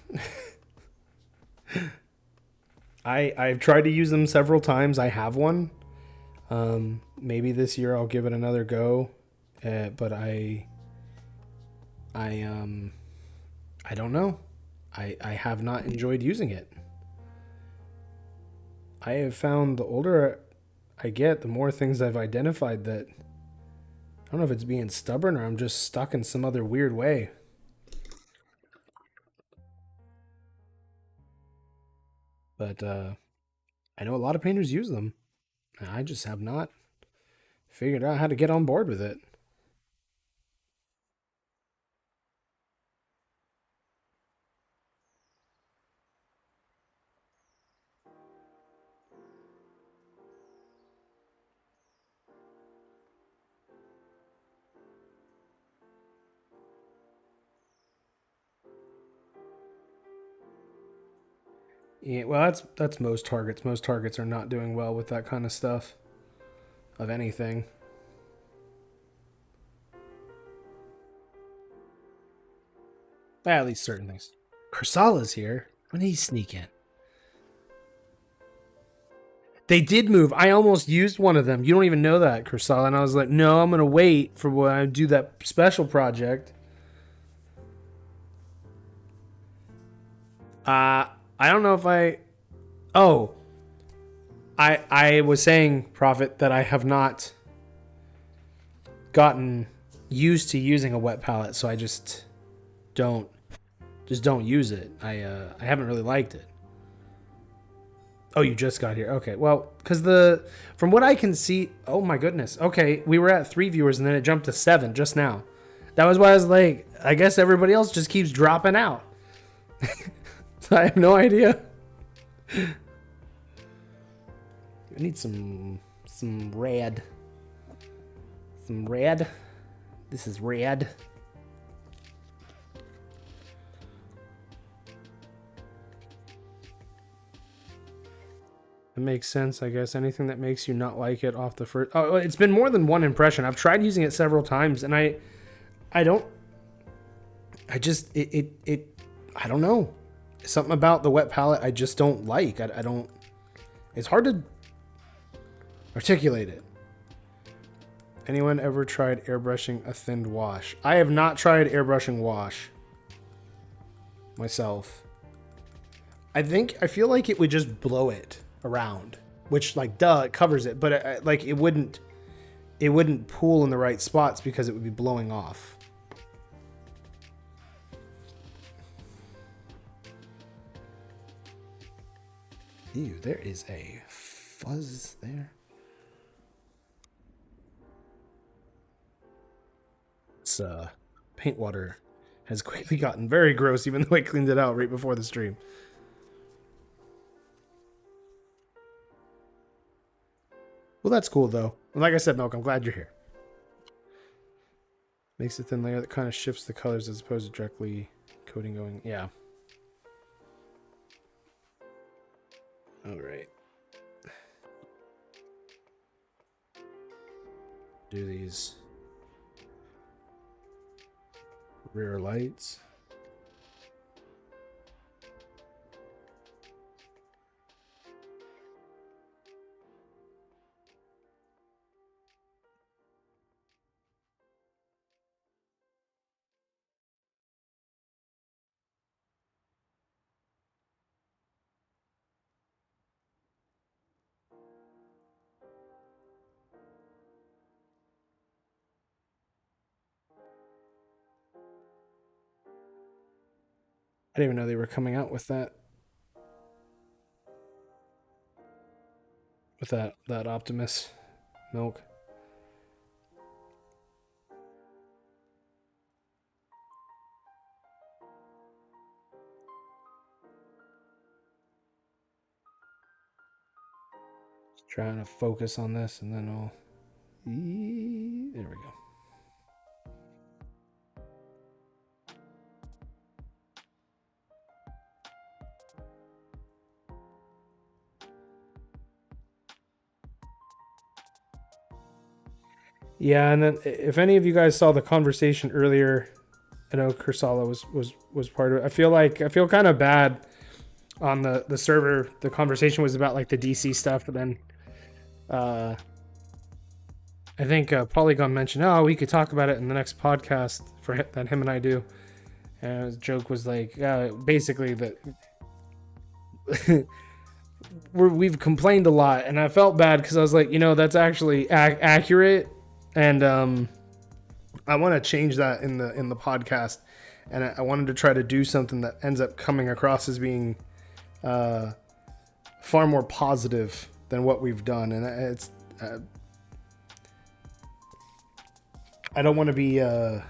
I've tried to use them several times. I have one. Maybe this year I'll give it another go. But I don't know. I have not enjoyed using it. I have found the older I get, the more things I've identified that I don't know if it's being stubborn or I'm just stuck in some other weird way. But I know a lot of painters use them. I just have not figured out how to get on board with it. Yeah, well, that's most targets. Most targets are not doing well with that kind of stuff, of anything. At least certain things. Kursala's here. When did he sneak in? They did move. I almost used one of them. You don't even know that, Kursala. And I was like, no, I'm gonna wait for when I do that special project. I don't know if I. Oh, I was saying, Prophet, that I have not gotten used to using a wet palette, so I don't don't use it. I haven't really liked it. Oh, you just got here. Okay, well, because from what I can see, oh my goodness. Okay, we were at 3 viewers and then it jumped to 7 just now. That was why I was like, I guess everybody else just keeps dropping out. So I have no idea. I need some red. Some red. This is red. It makes sense, I guess. Anything that makes you not like it off the first... Oh, it's been more than one impression. I've tried using it several times, and I don't... I just... I don't know. Something about the wet palette I just don't like. I don't... It's hard to articulate it. Anyone ever tried airbrushing a thinned wash? I have not tried airbrushing wash myself. I feel like it would just blow it around, which, like, duh, it covers it, but like it wouldn't pool in the right spots because it would be blowing off. Ew, there is a fuzz there. This paint water has quickly gotten very gross, even though I cleaned it out right before the stream. Well, that's cool though. Like I said, Milk, I'm glad you're here. Makes a thin layer that kind of shifts the colors as opposed to directly coating going. Yeah. All right. Do these rear lights. I didn't even know they were coming out with that. With that Optimus milk. Just trying to focus on this, and then I'll. There we go. Yeah, and then if any of you guys saw the conversation earlier, I know Kursala was part of it. I feel kind of bad on the server. The conversation was about like the DC stuff, but then I think Polygon mentioned, oh, we could talk about it in the next podcast that him and I do. And his joke was like, basically that we've complained a lot, and I felt bad because I was like, that's actually accurate, and I want to change that in the podcast, and I wanted to try to do something that ends up coming across as being far more positive than what we've done, and it's I don't want to be I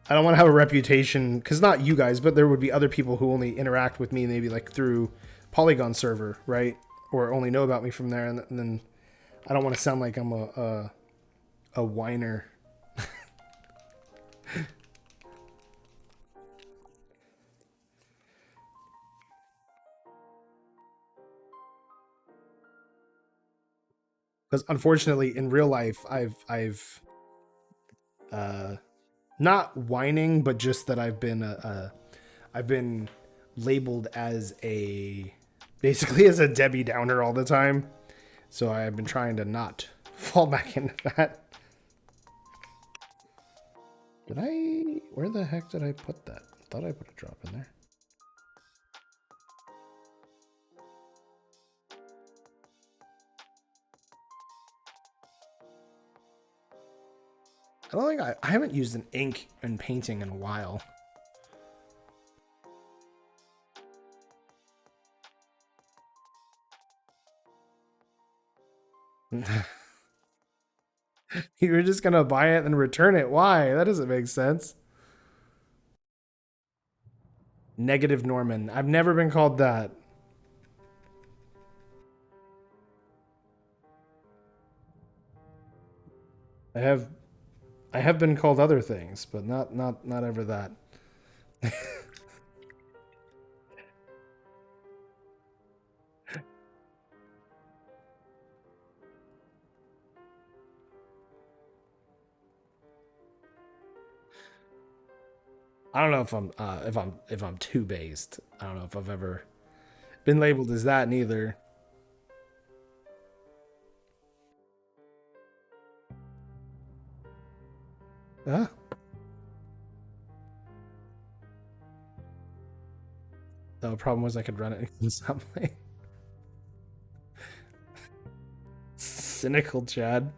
don't want to have a reputation, because not you guys, but there would be other people who only interact with me maybe like through Polygon server, right? Or only know about me from there, and then I don't want to sound like I'm a whiner. Because unfortunately, in real life, I've not whining, but just that I've been labeled as basically as a Debbie Downer all the time. So I've been trying to not fall back into that. Where the heck did I put that? I thought I put a drop in there. I don't think I haven't used an ink and painting in a while. You were just gonna buy it and return it. Why? That doesn't make sense. Negative Norman. I've never been called that. I have been called other things, but not ever that. I don't know if I'm too based. I don't know if I've ever been labeled as that neither. Huh? The problem was I could run it in some way. Cynical Chad.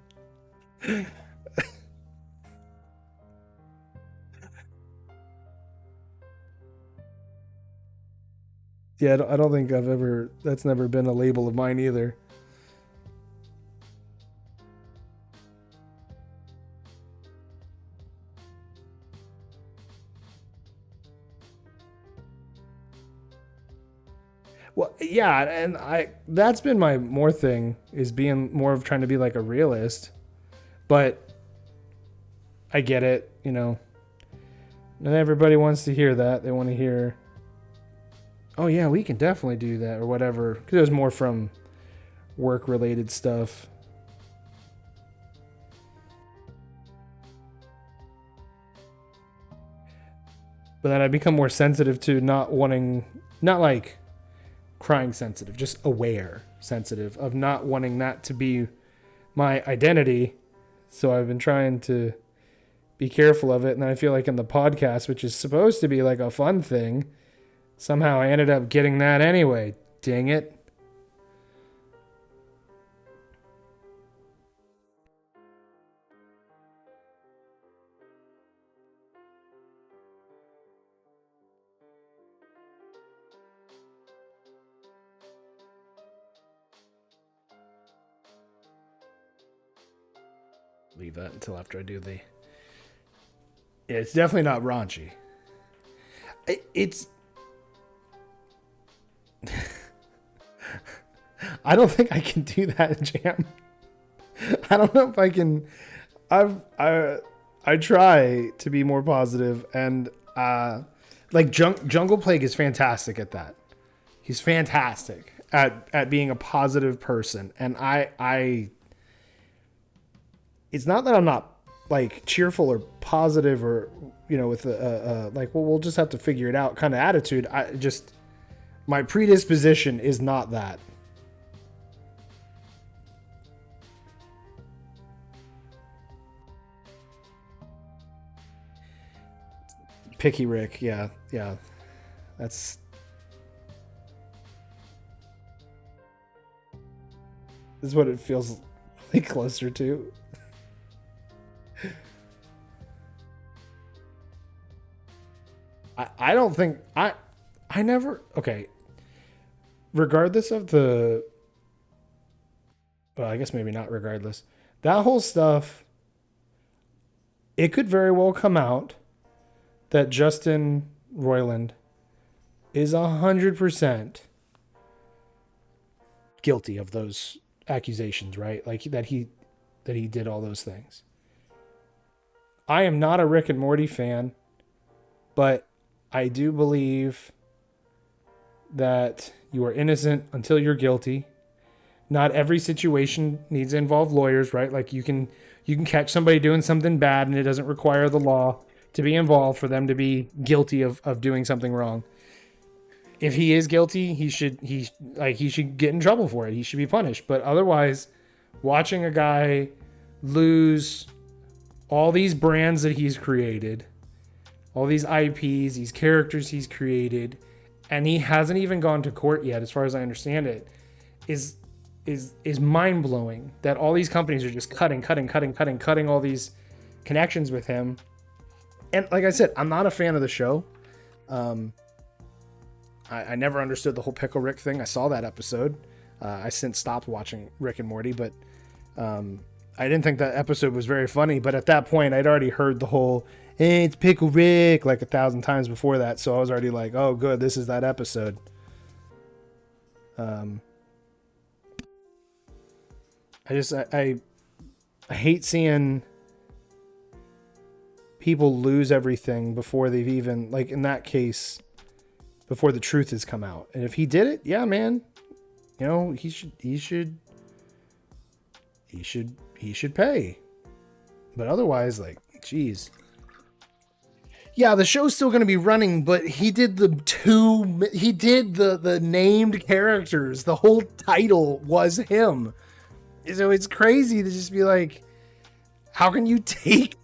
Yeah, I don't think that's never been a label of mine either. Well, yeah, and that's been my more thing, is being more of trying to be like a realist. But I get it, you know. Not everybody wants to hear that. They want to hear, oh yeah, we can definitely do that or whatever, because it was more from work related stuff. But then I become more sensitive to not wanting, not like crying sensitive, just aware sensitive of not wanting that to be my identity. So I've been trying to be careful of it. And I feel like in the podcast, which is supposed to be like a fun thing, somehow I ended up getting that anyway. Dang it. Leave that until after I do the. Yeah, it's definitely not raunchy. It's. I don't think I can do that, Jam. I don't know if I can. I try to be more positive, and like Jungle Plague is fantastic at that. He's fantastic at being a positive person, and I it's not that I'm not like cheerful or positive or, you know, with a like, well, we'll just have to figure it out kind of attitude. I just, my predisposition is not that. Picky Rick, yeah. That's this is what it feels like closer to. I don't think I never, okay. Regardless of the, well, I guess maybe not regardless. That whole stuff, it could very well come out that Justin Roiland is 100% guilty of those accusations, right? Like that he did all those things. I am not a Rick and Morty fan, but I do believe that you are innocent until you're guilty. Not every situation needs to involve lawyers, right? Like you can catch somebody doing something bad and it doesn't require the law to be involved for them to be guilty of doing something wrong. If he is guilty, he should get in trouble for it. He should be punished. But otherwise, watching a guy lose all these brands that he's created, all these IPs, these characters he's created, and he hasn't even gone to court yet, as far as I understand it, is mind blowing. That all these companies are just cutting all these connections with him. And like I said, I'm not a fan of the show. I never understood the whole Pickle Rick thing. I saw that episode. I since stopped watching Rick and Morty, but I didn't think that episode was very funny. But at that point, I'd already heard the whole, hey, it's Pickle Rick, like 1,000 times before that. So I was already like, oh, good, this is that episode. I hate seeing people lose everything before they've even, like in that case, before the truth has come out. And if he did it, yeah, man, you know, he should pay. But otherwise, like, geez. Yeah, the show's still going to be running, but he did the named characters. The whole title was him. So it's crazy to just be like, how can you take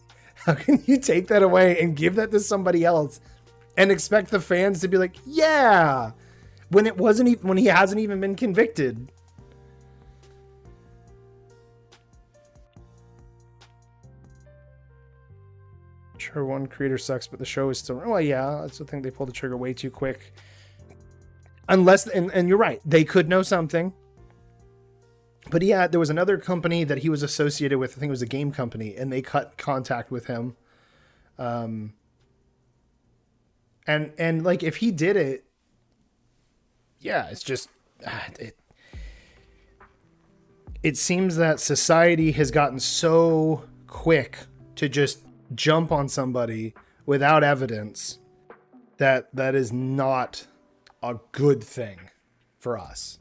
that away and give that to somebody else and expect the fans to be like, yeah, when he hasn't even been convicted? Sure, one creator sucks, but the show is still, well, yeah, I still think they pulled the trigger way too quick. Unless, and you're right, they could know something. But yeah, there was another company that he was associated with. I think it was a game company, and they cut contact with him. And like if he did it, yeah, it's just it seems that society has gotten so quick to just jump on somebody without evidence that is not a good thing for us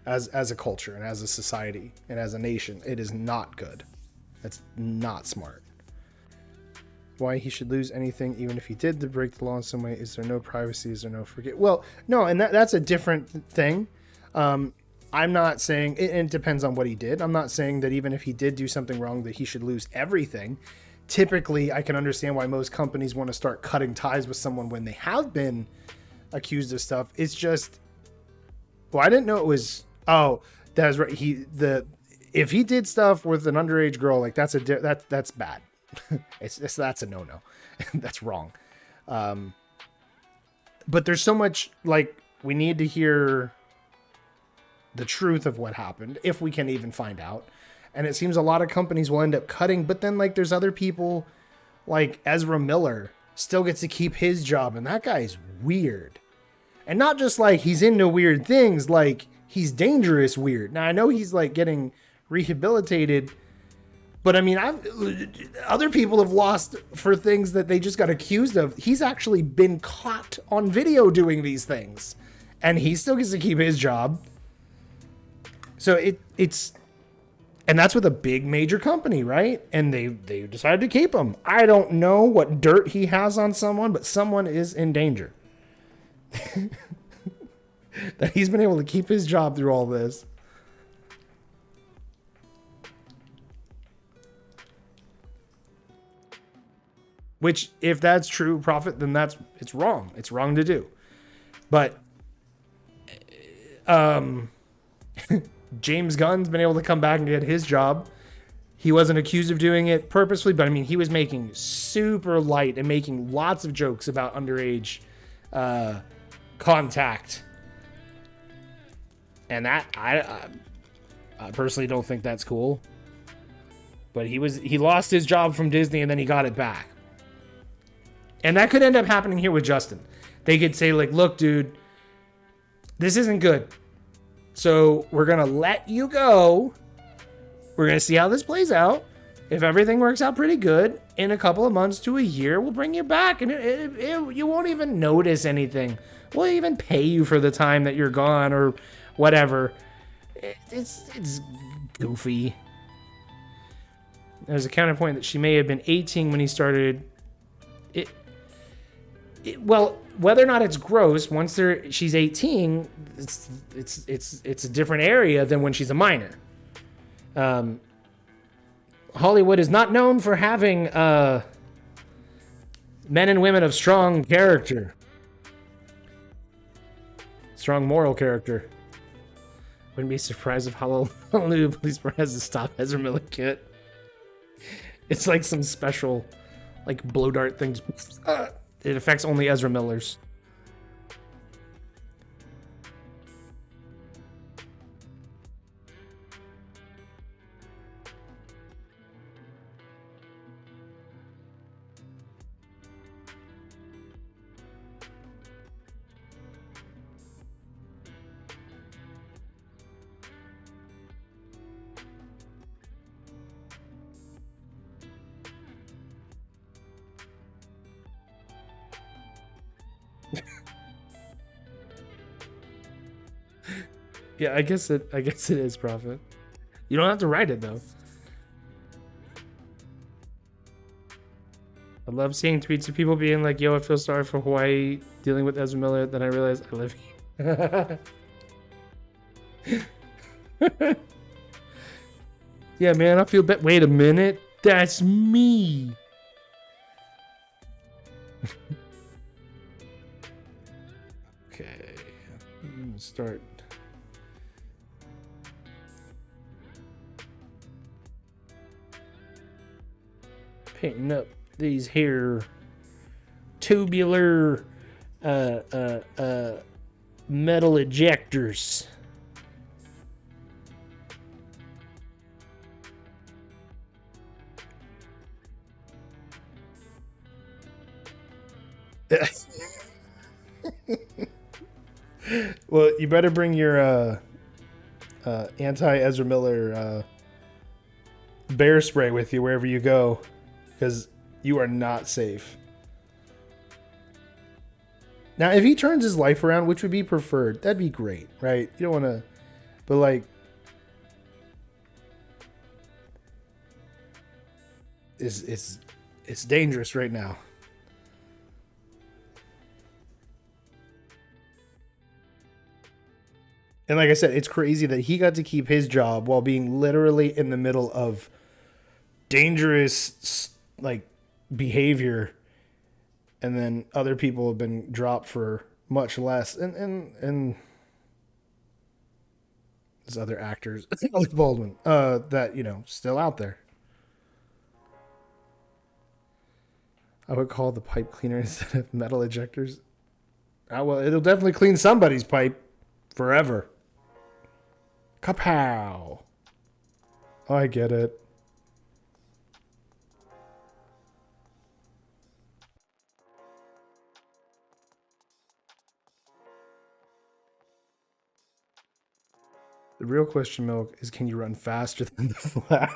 as a culture and as a society and as a nation. It is not good. That's not smart. Why he should lose anything, even if he did to break the law in some way? Is there no privacy? Is there no forget? Well, no, and that's a different thing. I'm not saying it depends on what he did. I'm not saying that even if he did do something wrong that he should lose everything. Typically, I can understand why most companies want to start cutting ties with someone when they have been accused of stuff. It's just, well, I didn't know it was. Oh, that's right. If he did stuff with an underage girl, like that's bad. That's a no-no. That's wrong. But there's so much, like, we need to hear the truth of what happened, if we can even find out. And it seems a lot of companies will end up cutting, but then like there's other people like Ezra Miller still gets to keep his job, and that guy's weird. And not just like he's into weird things, like he's dangerous weird. Now I know he's like getting rehabilitated, but I mean, other people have lost for things that they just got accused of. He's actually been caught on video doing these things, and he still gets to keep his job. So it's, and that's with a big major company, right? And they decided to keep him. I don't know what dirt he has on someone, but someone is in danger. That he's been able to keep his job through all this. Which, if that's true, Prophet, then it's wrong. It's wrong to do. But James Gunn's been able to come back and get his job. He wasn't accused of doing it purposely, but I mean, he was making super light and making lots of jokes about underage contact. And that, I personally don't think that's cool. But he lost his job from Disney and then he got it back. And that could end up happening here with Justin. They could say, like, look, dude, this isn't good. So we're going to let you go. We're going to see how this plays out. If everything works out pretty good, in a couple of months to a year, we'll bring you back. And you won't even notice anything. We'll even pay you for the time that you're gone or whatever. It's goofy. There's a counterpoint that she may have been 18 when he started. Well, whether or not it's gross, once she's 18, it's a different area than when she's a minor. Hollywood is not known for having men and women of strong character, strong moral character. Wouldn't be surprised if Honolulu Police Department has to stop Ezra Miller kit. It's like some special, like blow dart things. It affects only Ezra Millers. Yeah, I guess it is, Prophet. You don't have to write it though. I love seeing tweets of people being like, yo, I feel sorry for Hawaii dealing with Ezra Miller. Then I realized I live here. Yeah, man, I feel bad. Wait a minute. That's me. Okay. I'm gonna start. Painting up these here tubular Metal ejectors. Well, you better bring your anti-Ezra Miller bear spray with you wherever you go, because you are not safe. Now, if he turns his life around, which would be preferred, that'd be great, right? You don't want to, but like, it's dangerous right now. And like I said, it's crazy that he got to keep his job while being literally in the middle of dangerous like behavior, and then other people have been dropped for much less. And there's other actors, Alec Baldwin, that still out there. I would call the pipe cleaner instead of metal ejectors. Well, it'll definitely clean somebody's pipe forever. Kapow! Oh, I get it. The real question, Milk, is can you run faster than the Flash?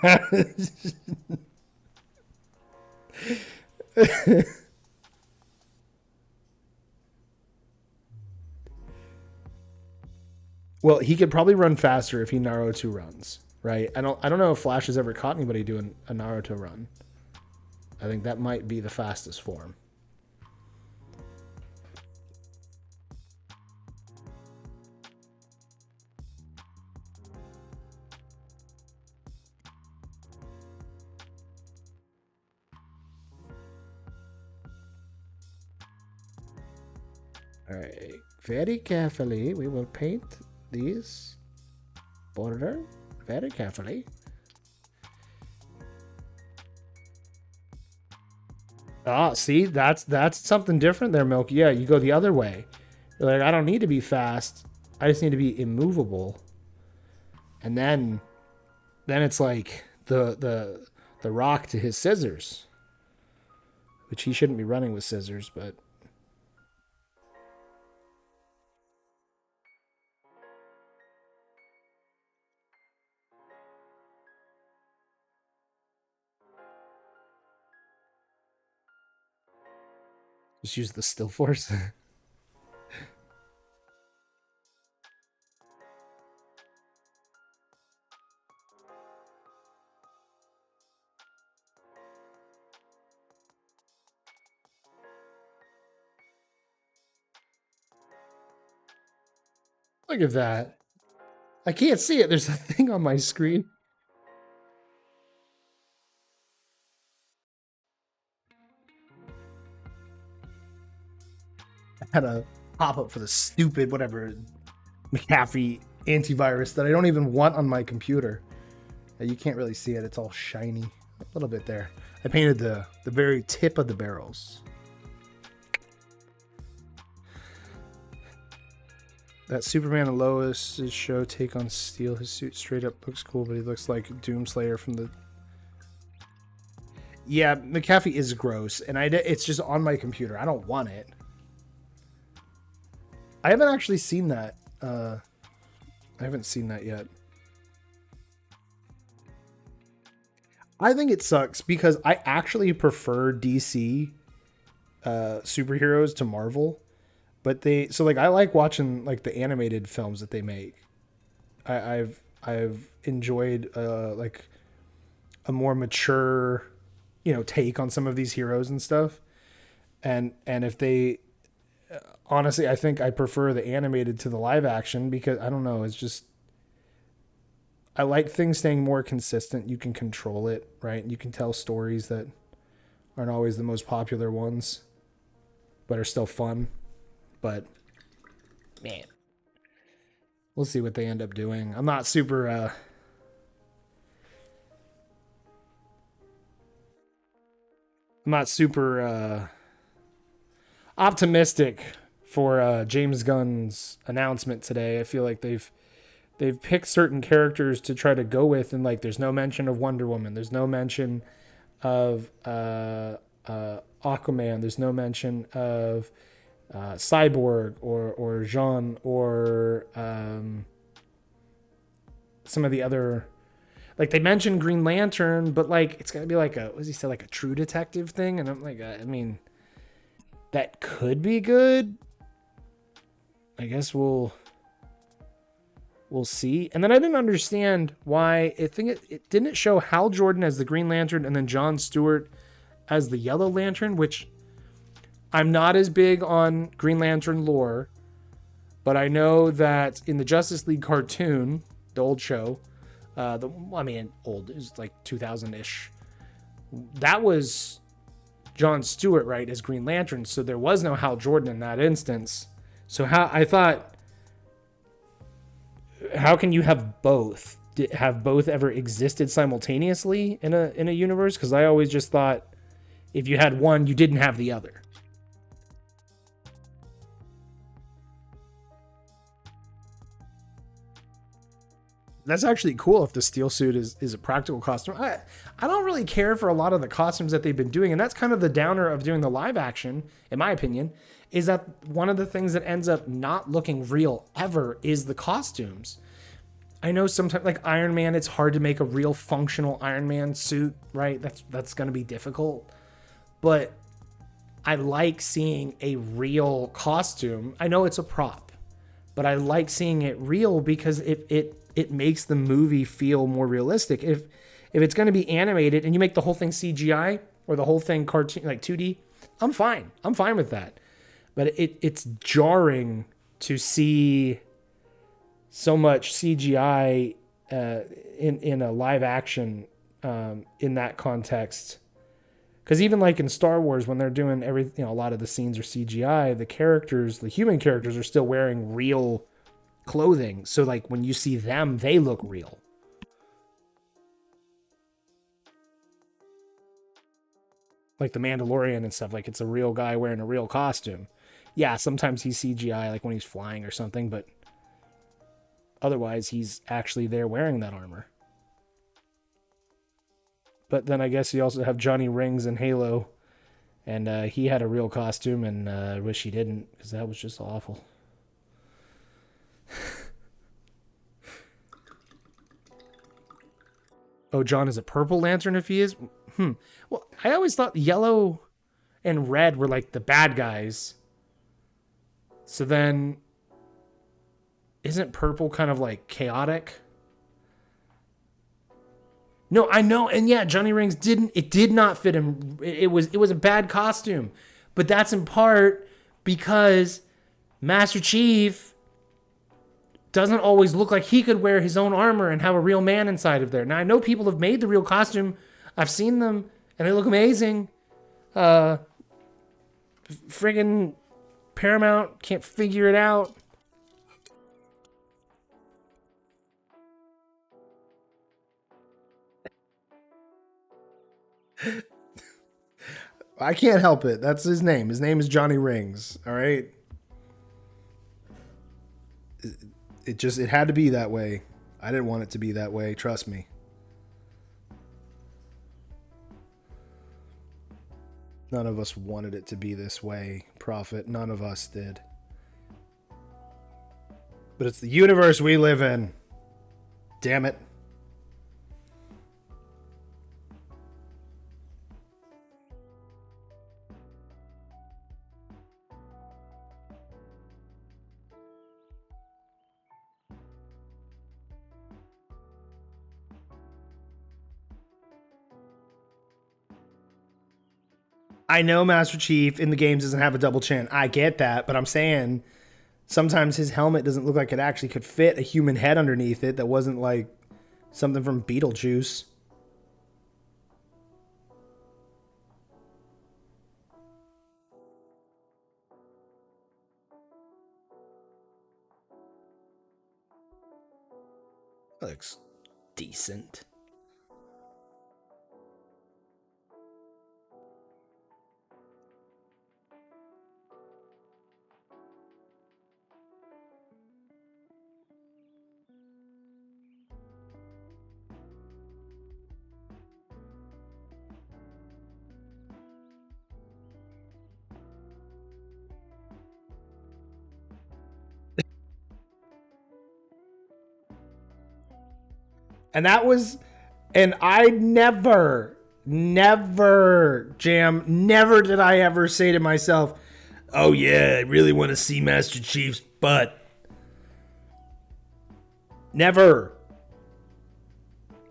Well, he could probably run faster if he Naruto runs, right? I don't know if Flash has ever caught anybody doing a Naruto run. I think that might be the fastest form. All right, very carefully we will paint these border very carefully. Ah, see, that's something different there, Milk. Yeah, you go the other way. You're like, I don't need to be fast. I just need to be immovable. And then it's like the rock to his scissors. Which he shouldn't be running with scissors, but just use the still force. Look at that. I can't see it. There's a thing on my screen. I had a pop up for the stupid whatever McAfee antivirus that I don't even want on my computer. You can't really see it. It's all shiny. A little bit there. I painted the very tip of the barrels. That Superman and Lois' show take on Steel. His suit straight up looks cool, but he looks like Doomslayer from the... Yeah, McAfee is gross, and it's just on my computer. I don't want it. I haven't actually seen that. I haven't seen that yet. I think it sucks because I actually prefer DC superheroes to Marvel. But I like watching like the animated films that they make. I've enjoyed like a more mature, take on some of these heroes and stuff. And if they honestly, I think I prefer the animated to the live action because I don't know, it's just I like things staying more consistent. You can control it, right? You can tell stories that aren't always the most popular ones, but are still fun. But man, we'll see what they end up doing. I'm not super optimistic for James Gunn's announcement today. I feel like they've picked certain characters to try to go with, and like there's no mention of Wonder Woman, there's no mention of Aquaman, there's no mention of Cyborg or Jean or some of the other, like they mentioned Green Lantern, but like it's gonna be like a, what does he say, like a True Detective thing, and I'm like, I mean, that could be good. I guess we'll see. And then I didn't understand why it didn't show Hal Jordan as the Green Lantern and then John Stewart as the Yellow Lantern, which I'm not as big on Green Lantern lore, but I know that in the Justice League cartoon, the old show, old, it was like 2000-ish. That was John Stewart, right, as Green Lantern. So there was no Hal Jordan in that instance. So I thought, how can you have both? Have both ever existed simultaneously in a universe? Because I always just thought if you had one, you didn't have the other. That's actually cool if the steel suit is a practical costume. I don't really care for a lot of the costumes that they've been doing, and that's kind of the downer of doing the live action, in my opinion, is that one of the things that ends up not looking real ever is the costumes. I know sometimes, like Iron Man, it's hard to make a real functional Iron Man suit, right? That's going to be difficult. But I like seeing a real costume. I know it's a prop, but I like seeing it real because it makes the movie feel more realistic. If it's going to be animated and you make the whole thing CGI or the whole thing cartoon, like 2D, I'm fine. I'm fine with that. But it's jarring to see so much CGI in a live action in that context. Because even like in Star Wars, when they're doing a lot of the scenes are CGI, the human characters are still wearing real clothing. So like when you see them, they look real. Like the Mandalorian and stuff, like it's a real guy wearing a real costume. Yeah, sometimes he's CGI, like when he's flying or something, but otherwise he's actually there wearing that armor. But then I guess you also have Johnny Rings in Halo, and he had a real costume, and I wish he didn't, because that was just awful. Oh, John is a purple lantern if he is? Well, I always thought yellow and red were like the bad guys. So then, isn't purple kind of like chaotic? No, I know, and yeah, Johnny Rings did not fit him. It was a bad costume. But that's in part because Master Chief doesn't always look like he could wear his own armor and have a real man inside of there. Now I know people have made the real costume. I've seen them and they look amazing. Friggin' Paramount can't figure it out. I can't help it. That's his name. His name is Johnny Rings. All right. It had to be that way. I didn't want it to be that way. Trust me. None of us wanted it to be this way, Prophet. None of us did. But it's the universe we live in. Damn it. I know Master Chief in the games doesn't have a double chin. I get that, but I'm saying sometimes his helmet doesn't look like it actually could fit a human head underneath it that wasn't like something from Beetlejuice. Looks decent. And that was, and I never, Jam, never did I ever say to myself, oh yeah, I really want to see Master Chief's butt. Never.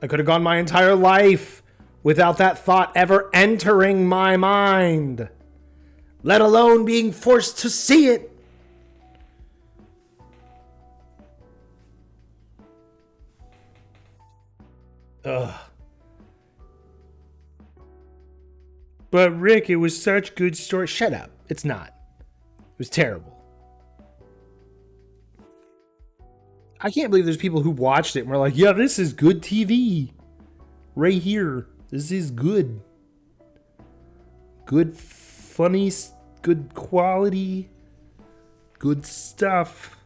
I could have gone my entire life without that thought ever entering my mind, let alone being forced to see it. Ugh. But Rick, it was such good story. Shut up. It's not. It was terrible. I can't believe there's people who watched it and were like, yeah, this is good TV. Right here. This is good. Good, funny, good quality, good stuff.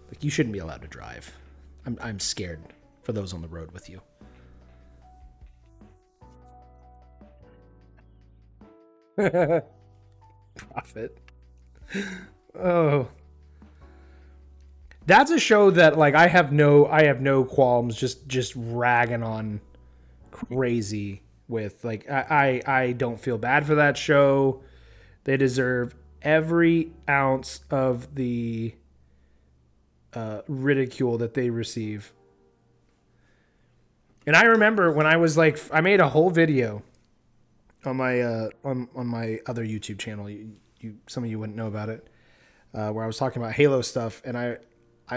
Like, you shouldn't be allowed to drive. I'm scared for those on the road with you. Profit. Oh. That's a show that like I have no qualms just ragging on crazy with. Like I don't feel bad for that show. They deserve every ounce of the ridicule that they receive. And I remember when I was like, I made a whole video on my on my other YouTube channel. Some of you wouldn't know about it, where I was talking about Halo stuff, and I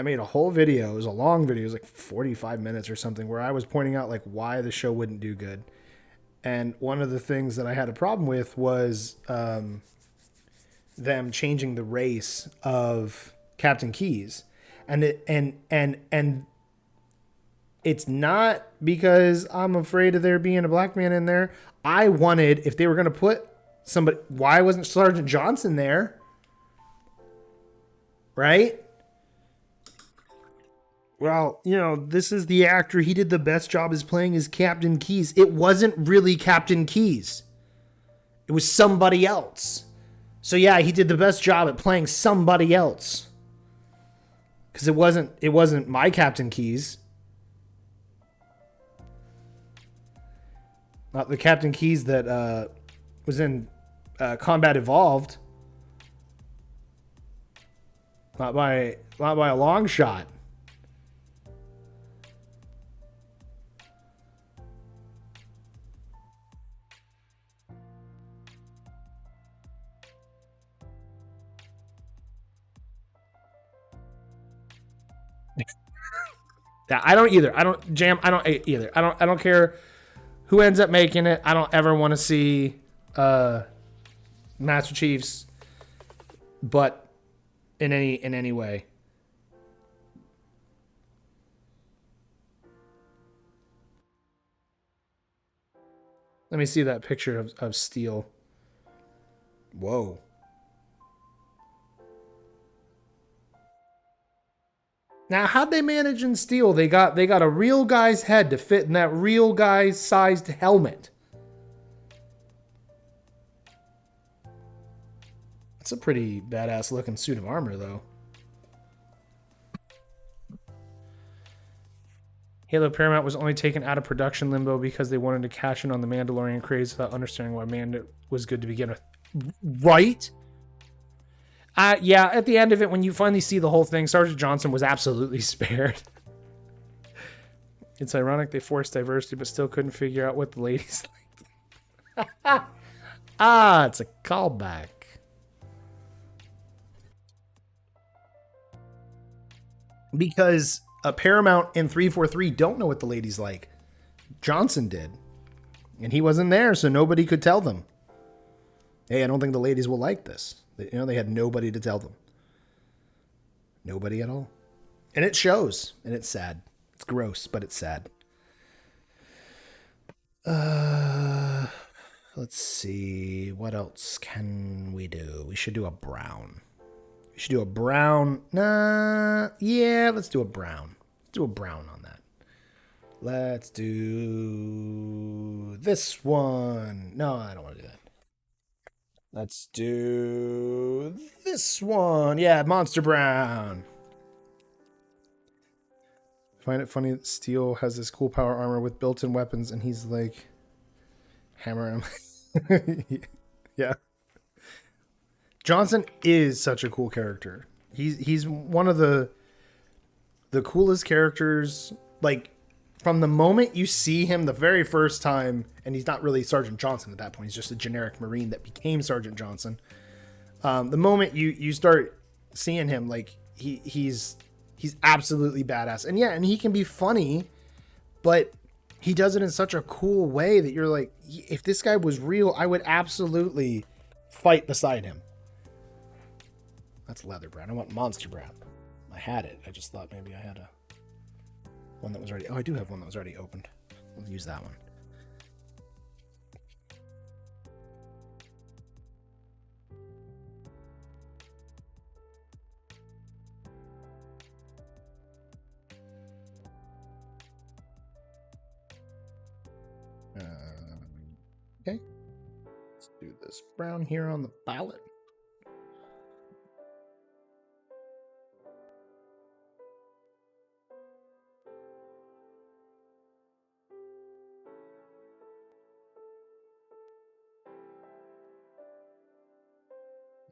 made a whole video. It was a long video. It was like 45 minutes or something, where I was pointing out like why the show wouldn't do good. And one of the things that I had a problem with was them changing the race of Captain Keyes, and it's not because I'm afraid of there being a black man in there. I wanted, if they were going to put somebody, why wasn't Sergeant Johnson there? Right? Well, you know, this is the actor. He did the best job as playing as Captain Keyes. It wasn't really Captain Keyes. It was somebody else. So yeah, he did the best job at playing somebody else. Because it wasn't my Captain Keyes. Not the Captain Keyes that was in Combat Evolved. Not by a long shot. Yeah, I don't either. I don't either. I don't care who ends up making it. I don't ever want to see Master Chief's butt in any way. Let me see that picture of Steel. Whoa. Now, how'd they manage in Steel? They got a real guy's head to fit in that real guy's sized helmet. That's a pretty badass looking suit of armor, though. Halo Paramount was only taken out of production limbo because they wanted to cash in on the Mandalorian craze without understanding why Mando was good to begin with. Right? Yeah, at the end of it, when you finally see the whole thing, Sergeant Johnson was absolutely spared. It's ironic they forced diversity, but still couldn't figure out what the ladies liked. It's a callback. Because Paramount and 343 don't know what the ladies like. Johnson did. And he wasn't there, so nobody could tell them. Hey, I don't think the ladies will like this. They had nobody to tell them. Nobody at all. And it shows. And it's sad. It's gross, but it's sad. Let's see. What else can we do? We should do a brown. We should do a brown. Yeah, let's do a brown. Let's do a brown on that. Let's do this one. No, I don't want to do that. Let's do this one. Yeah, Monster Brown. Find it funny that Steel has this cool power armor with built-in weapons, and he's like hammering him. Yeah. Johnson is such a cool character. He's one of the coolest characters. Like, from the moment you see him the very first time, and he's not really Sergeant Johnson at that point. He's just a generic Marine that became Sergeant Johnson. The moment you start seeing him, like he's absolutely badass, and yeah, and he can be funny, but he does it in such a cool way that you're like, if this guy was real, I would absolutely fight beside him. That's leather brown. I want monster brown. I had it. I just thought maybe I had a one that was already. Oh, I do have one that was already opened. We'll use that one. Okay. Let's do this brown here on the ballot.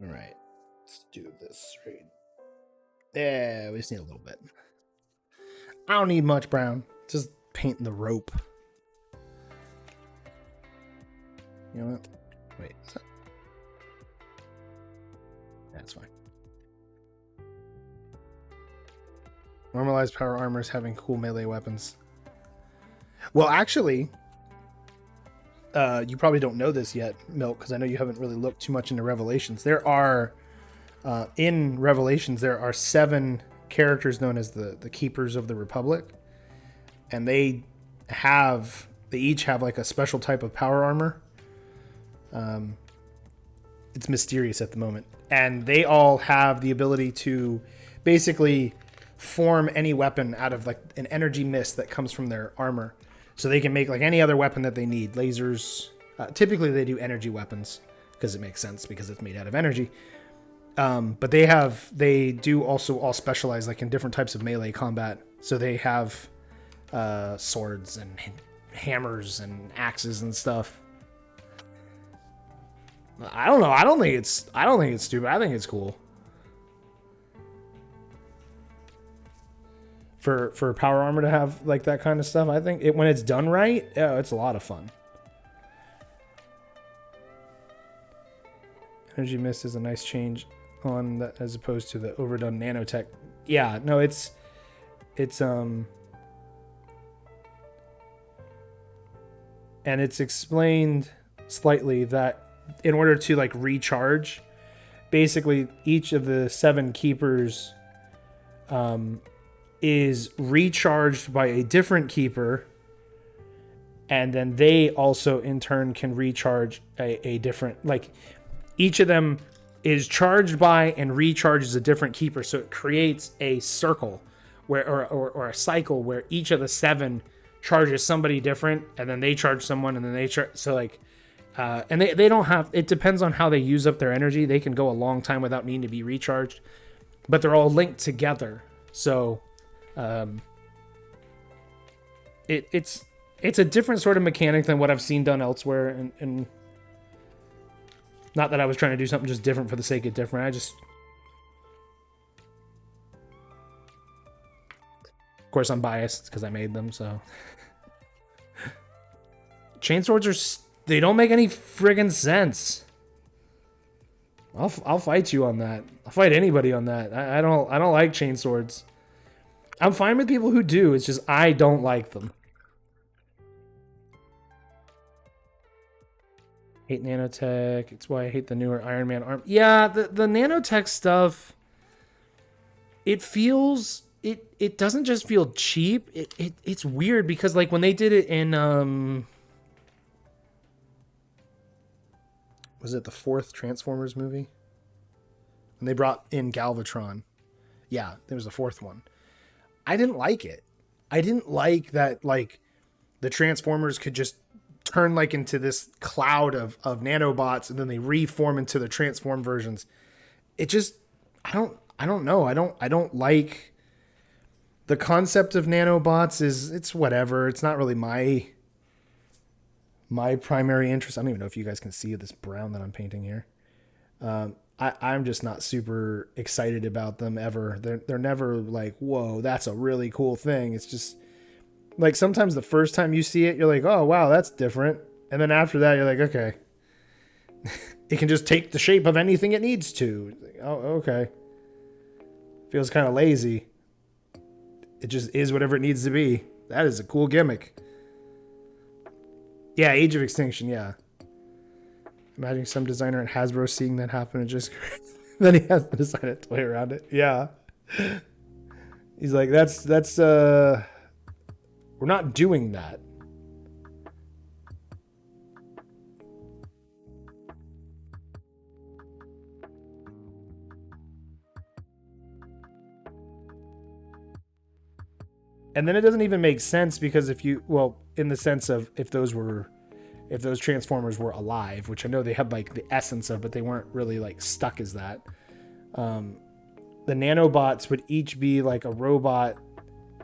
All right, let's do this right. Yeah, we just need a little bit. I don't need much brown. Just painting the rope. You know what? Wait, is that? That's fine. Normalized power armors having cool melee weapons. Well, actually, you probably don't know this yet, Milk, because I know you haven't really looked too much into Revelations. There are, in Revelations, there are 7 characters known as the Keepers of the Republic, and they each have like a special type of power armor. It's mysterious at the moment, and they all have the ability to basically form any weapon out of like an energy mist that comes from their armor. So they can make like any other weapon that they need. Lasers. Typically they do energy weapons because it makes sense because it's made out of energy. But they do also all specialize like in different types of melee combat. So they have swords and hammers and axes and stuff. I don't know. I don't think it's stupid. I think it's cool. For power armor to have like that kind of stuff, I think when it's done right, yeah, it's a lot of fun. Energy mist is a nice change on that as opposed to the overdone nanotech. Yeah, no, it's and it's explained slightly that in order to like recharge, basically each of the 7 keepers is recharged by a different keeper, and then they also in turn can recharge a different, like each of them is charged by and recharges a different keeper, so it creates a circle where or a cycle where each of the 7 charges somebody different, and then they charge someone, and then they charge, so like and they don't have, it depends on how they use up their energy. They can go a long time without needing to be recharged, but they're all linked together. So it's a different sort of mechanic than what I've seen done elsewhere, and not that I was trying to do something just different for the sake of different. Of course I'm biased because I made them, so. Chainswords they don't make any friggin' sense. I'll fight you on that. I'll fight anybody on that. I don't like chainswords. I'm fine with people who do. It's just I don't like them. Hate nanotech. It's why I hate the newer Iron Man arm. Yeah, the nanotech stuff. It feels it doesn't just feel cheap. It's weird because like when they did it in was it the 4th Transformers movie? When they brought in Galvatron. Yeah, there was the 4th one. I didn't like it. I didn't like that, like, the Transformers could just turn, like, into this cloud of nanobots, and then they reform into the transform versions. It just, I don't know. I don't like the concept of nanobots is it's whatever. It's not really my primary interest. I don't even know if you guys can see this brown that I'm painting here. I'm just not super excited about them ever. They're never like, whoa, that's a really cool thing. It's just like sometimes the first time you see it, you're like, oh wow, that's different. And then after that, you're like, okay. It can just take the shape of anything it needs to. Oh, okay. Feels kind of lazy. It just is whatever it needs to be. That is a cool gimmick. Yeah, Age of Extinction, yeah. Imagine some designer at Hasbro seeing that happen and just then he has to design a toy around it. Yeah. He's like, that's we're not doing that. And then it doesn't even make sense because if you, well, in the sense of if those Transformers were alive, which I know they had like the essence of, but they weren't really like stuck as that. The nanobots would each be like a robot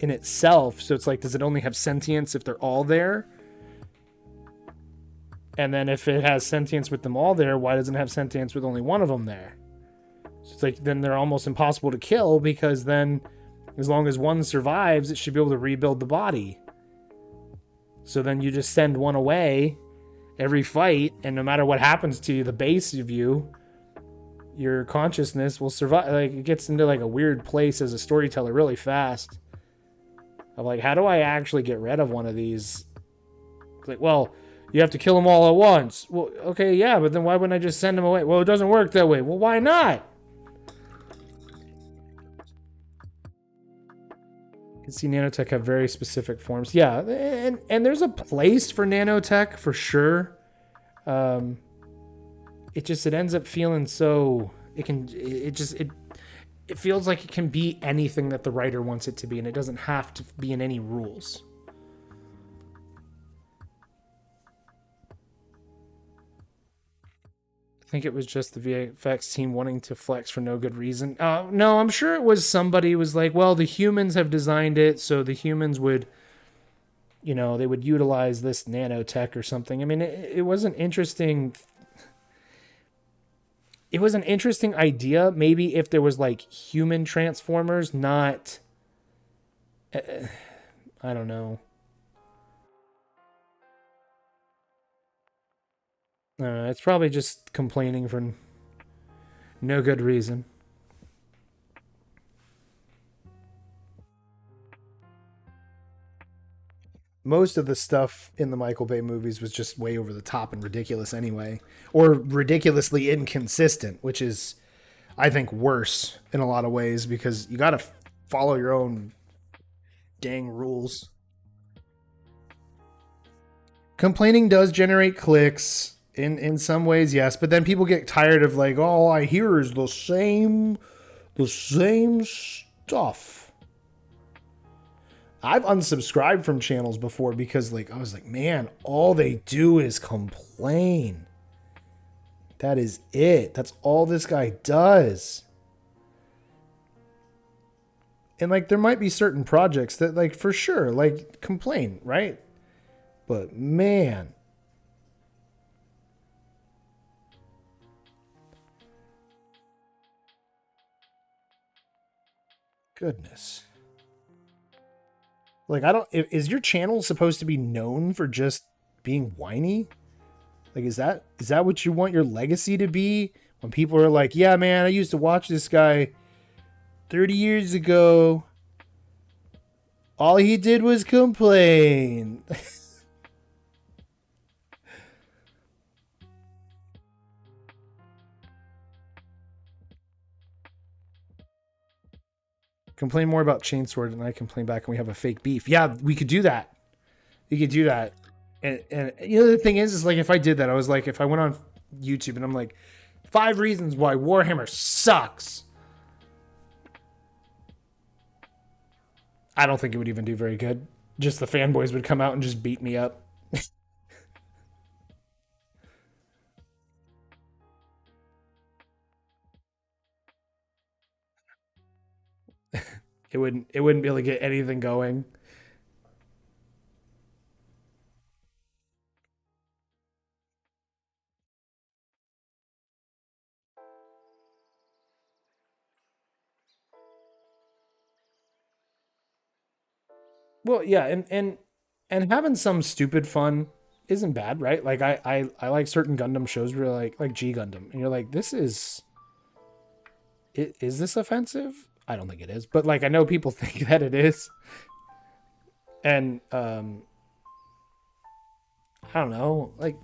in itself. So it's like, does it only have sentience if they're all there? And then if it has sentience with them all there, why doesn't it have sentience with only one of them there? So it's like, then they're almost impossible to kill because then as long as one survives, it should be able to rebuild the body. So then you just send one away every fight, and no matter what happens to you, the base of you, your consciousness will survive. Like, it gets into like a weird place as a storyteller really fast. I'm like, how do I actually get rid of one of these? It's like, well, you have to kill them all at once. Well, okay, yeah, but then why wouldn't I just send them away? Well, it doesn't work that way. Well, why not? You can see nanotech have very specific forms. Yeah, and there's a place for nanotech for sure. It ends up feeling so it feels like it can be anything that the writer wants it to be, and it doesn't have to be in any rules. I think it was just the VFX team wanting to flex for no good reason. No, I'm sure it was somebody was like, well, the humans have designed it, so the humans would, they would utilize this nanotech or something. I mean, it was an interesting. It was an interesting idea. Maybe if there was like human transformers, not. I don't know. It's probably just complaining for no good reason. Most of the stuff in the Michael Bay movies was just way over the top and ridiculous anyway, or ridiculously inconsistent, which is, I think, worse in a lot of ways because you got to follow your own dang rules. Complaining does generate clicks in some ways, yes, but then people get tired of like, all I hear is the same stuff. I've unsubscribed from channels before because like I was like, man, all they do is complain. That is it. That's all this guy does. And like there might be certain projects that like for sure like complain, right? But man, goodness. Like I don't is your channel supposed to be known for just being whiny? Like is that what you want your legacy to be? When people are like, "Yeah, man, I used to watch this guy 30 years ago. All he did was complain." Complain more about Chainsword and I complain back and we have a fake beef. Yeah, we could do that. We could do that. And the thing is like if I did that, I was like, if I went on YouTube and I'm like, 5 reasons why Warhammer sucks. I don't think it would even do very good. Just the fanboys would come out and just beat me up. It wouldn't be able to get anything going. Well, yeah, and having some stupid fun isn't bad, right? Like I like certain Gundam shows where like G Gundam, and you're like, is this offensive? I don't think it is, but like I know people think that it is, and I don't know, like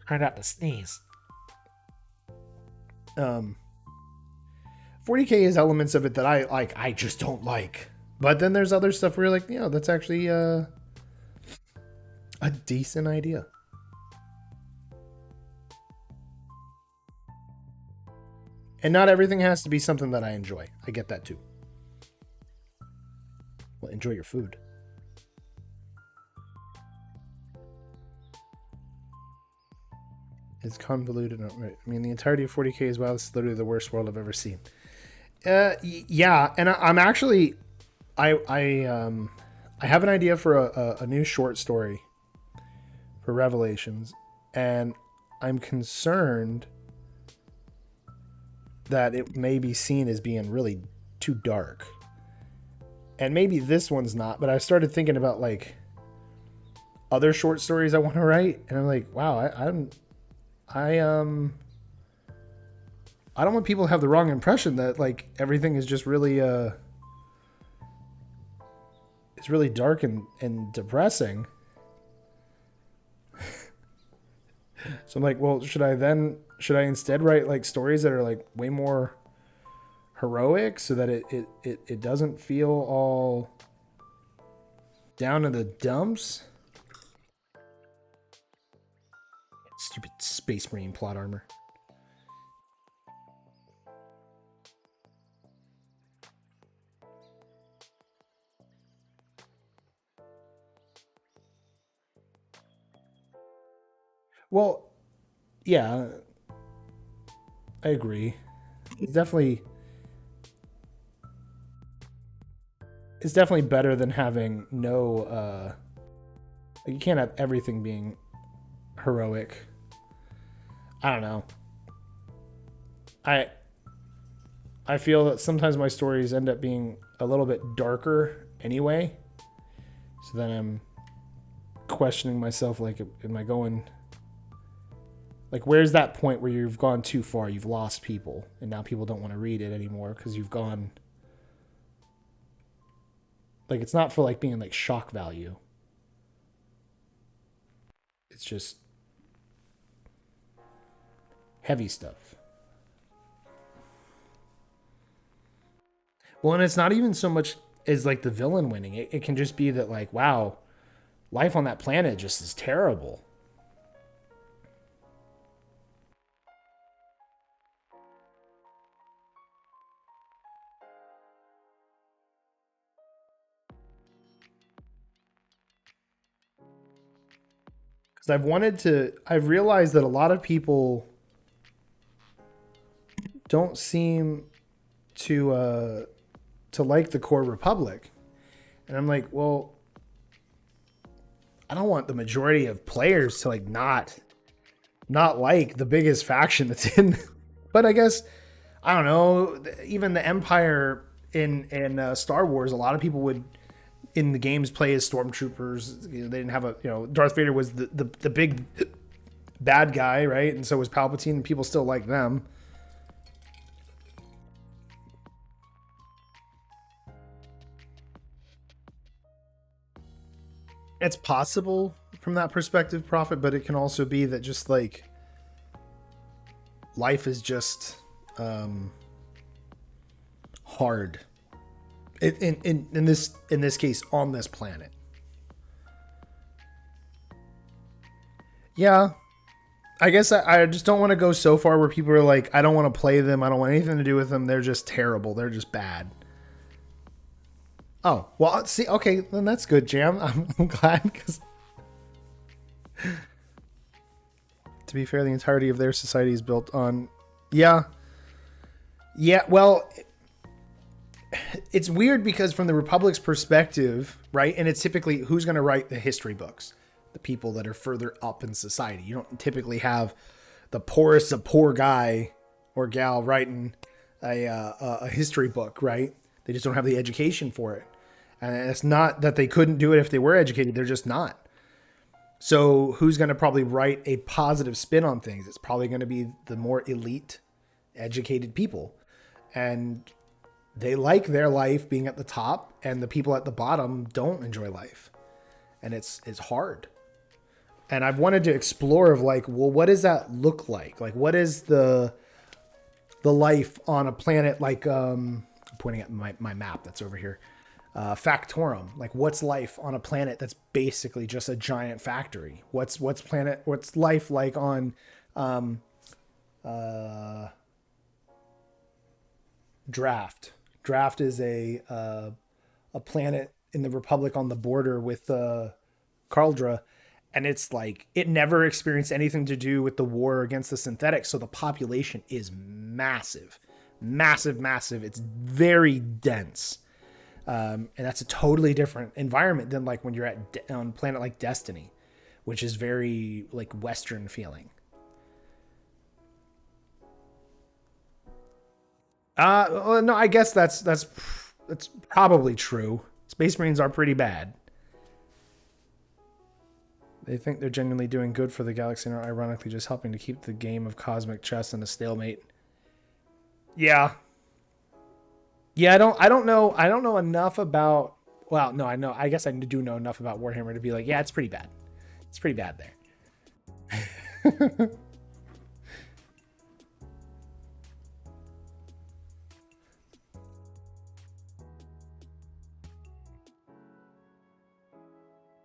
try not to sneeze. Um, 40K has elements of it that I like. I just don't like. But then there's other stuff where you're like, that's actually a decent idea. And not everything has to be something that I enjoy. I get that too. Well, enjoy your food. It's convoluted. Right. I mean, the entirety of 40K is, wow, this is literally the worst world I've ever seen. Yeah, and I'm actually, I have an idea for a new short story for Revelations, and I'm concerned that it may be seen as being really too dark. And maybe this one's not, but I started thinking about like other short stories I want to write, and I'm like, wow, I don't want people to have the wrong impression that like everything is just really it's really dark and depressing. So I'm like, well, should I instead write like stories that are like way more heroic so that it doesn't feel all down in the dumps? Stupid Space Marine plot armor. Well, yeah, I agree. It's definitely it's definitely better than having no you can't have everything being heroic. I don't know. I I feel that sometimes my stories end up being a little bit darker anyway. So then I'm questioning myself like am I going like where's that point where you've gone too far, you've lost people and now people don't want to read it anymore because you've gone like it's not for like being like shock value. It's just heavy stuff. Well, and it's not even so much as like the villain winning. It can just be that like, wow, life on that planet just is terrible. Because I've realized that a lot of people don't seem to like the core Republic. And I'm like, well, I don't want the majority of players to like not like the biggest faction that's in. But I guess I don't know. Even the Empire in Star Wars, a lot of people would in the games play as stormtroopers. You know, they didn't have a Darth Vader was the big bad guy, right? And so was Palpatine, and people still like them. It's possible from that perspective, Prophet, but it can also be that just like life is just hard. In this case, on this planet. Yeah, I guess I just don't want to go so far where people are like, I don't want to play them. I don't want anything to do with them. They're just terrible. They're just bad. Oh, well, see, okay, then that's good, Jam. I'm glad because, to to be fair, the entirety of their society is built on. Yeah. Yeah, well, it's weird because from the Republic's perspective, right? And it's typically who's going to write the history books? The people that are further up in society. You don't typically have the poorest of poor guy or gal writing a history book, right? They just don't have the education for it. And it's not that they couldn't do it if they were educated. They're just not. So who's going to probably write a positive spin on things? It's probably going to be the more elite, educated people. And they like their life being at the top, and the people at the bottom don't enjoy life. And it's hard. And I've wanted to explore of like, well, what does that look like? Like, what is the life on a planet like, I'm pointing at my map that's over here. Factorum, like what's life on a planet that's basically just a giant factory? What's life like on Draft is a planet in the Republic on the border with Caldra, and it's like it never experienced anything to do with the war against the synthetics, so the population is massive, massive, massive. It's very dense. And that's a totally different environment than like when you're on a planet like Destiny, which is very like Western feeling. Well, no, I guess that's probably true. Space Marines are pretty bad. They think they're genuinely doing good for the galaxy and are ironically just helping to keep the game of cosmic chess in a stalemate. Yeah. Yeah, I don't know enough about, well, no, I know, I guess I do know enough about Warhammer to be like, yeah, it's pretty bad. It's pretty bad there.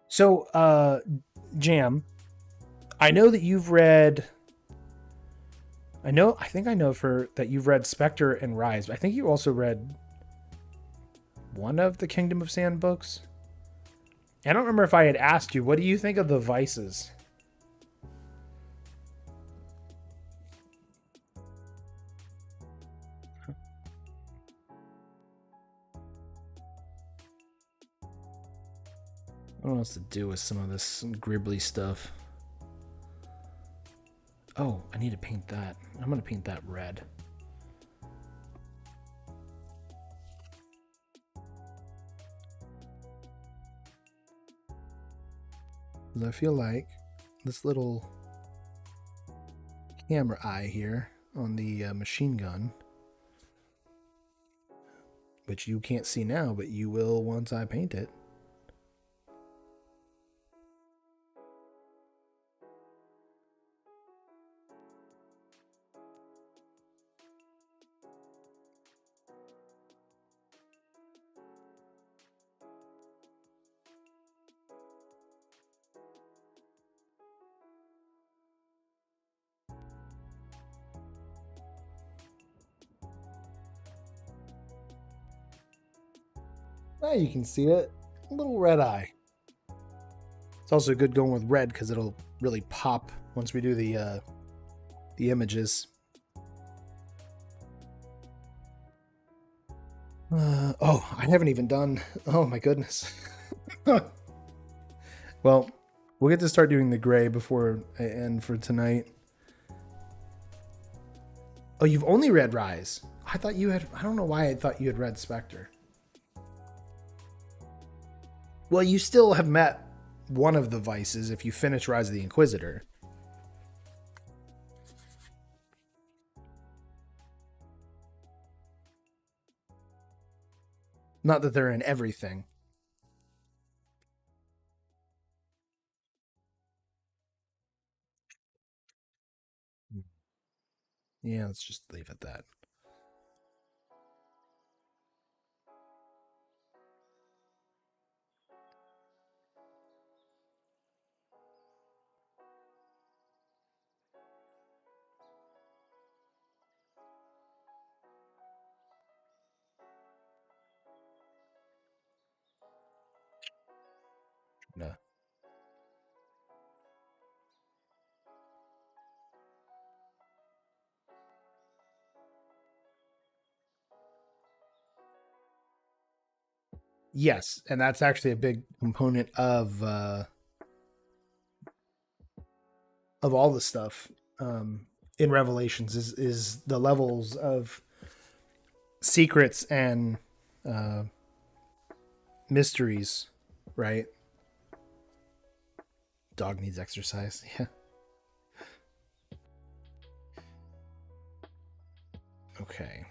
So, Jam, I know that you've read. I think I know for that you've read Spectre and Rise, but I think you also read one of the Kingdom of Sand books. I don't remember if I had asked you, what do you think of the Vices? I don't know what else to do with some of this gribbly stuff. Oh, I need to paint that. I'm going to paint that red. I feel like this little camera eye here on the machine gun, which you can't see now, but you will once I paint it. Ah, you can see it. A little red eye. It's also good going with red because it'll really pop once we do the images. Oh, I haven't even done. Oh my goodness. Well, we'll get to start doing the gray before I end for tonight. Oh, you've only read Rise. I thought you had. I don't know why I thought you had read Spectre. Well, you still have met one of the Vices if you finish Rise of the Inquisitor. Not that they're in everything. Yeah, let's just leave it that. No. Yes, and that's actually a big component of all the stuff in Revelations is the levels of secrets and uh, mysteries, right? Dog needs exercise. Yeah. Okay.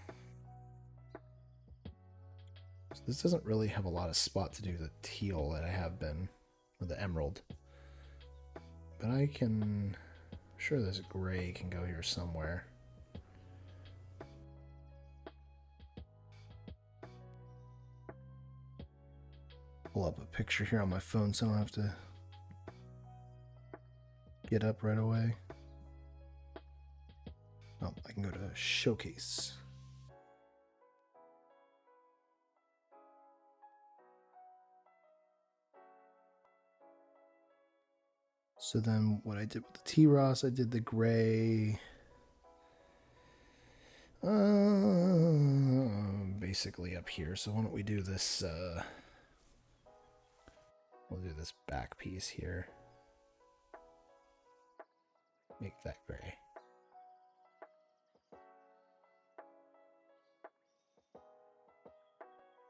So this doesn't really have a lot of spot to do the teal that I have been, or the emerald. But I can... I'm sure this gray can go here somewhere. Pull up a picture here on my phone so I don't have to get up right away. Oh, I can go to showcase. So then what I did with the T-Ross, I did the gray. Basically up here. So why don't we do this, we'll do this back piece here. Make that gray.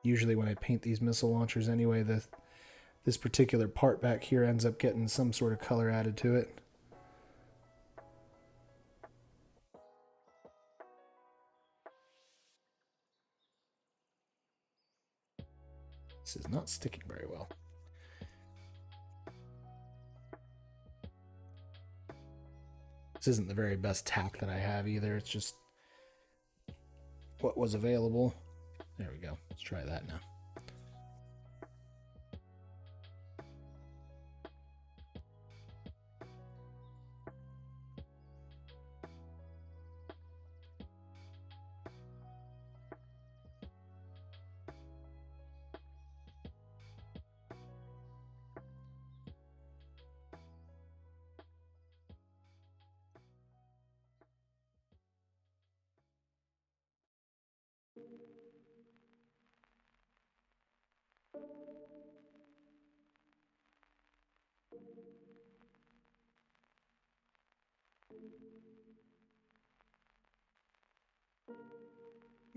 Usually when I paint these missile launchers anyway, this particular part back here ends up getting some sort of color added to it. This is not sticking very well. This isn't the very best tack that I have either. It's just what was available. There we go. Let's try that now.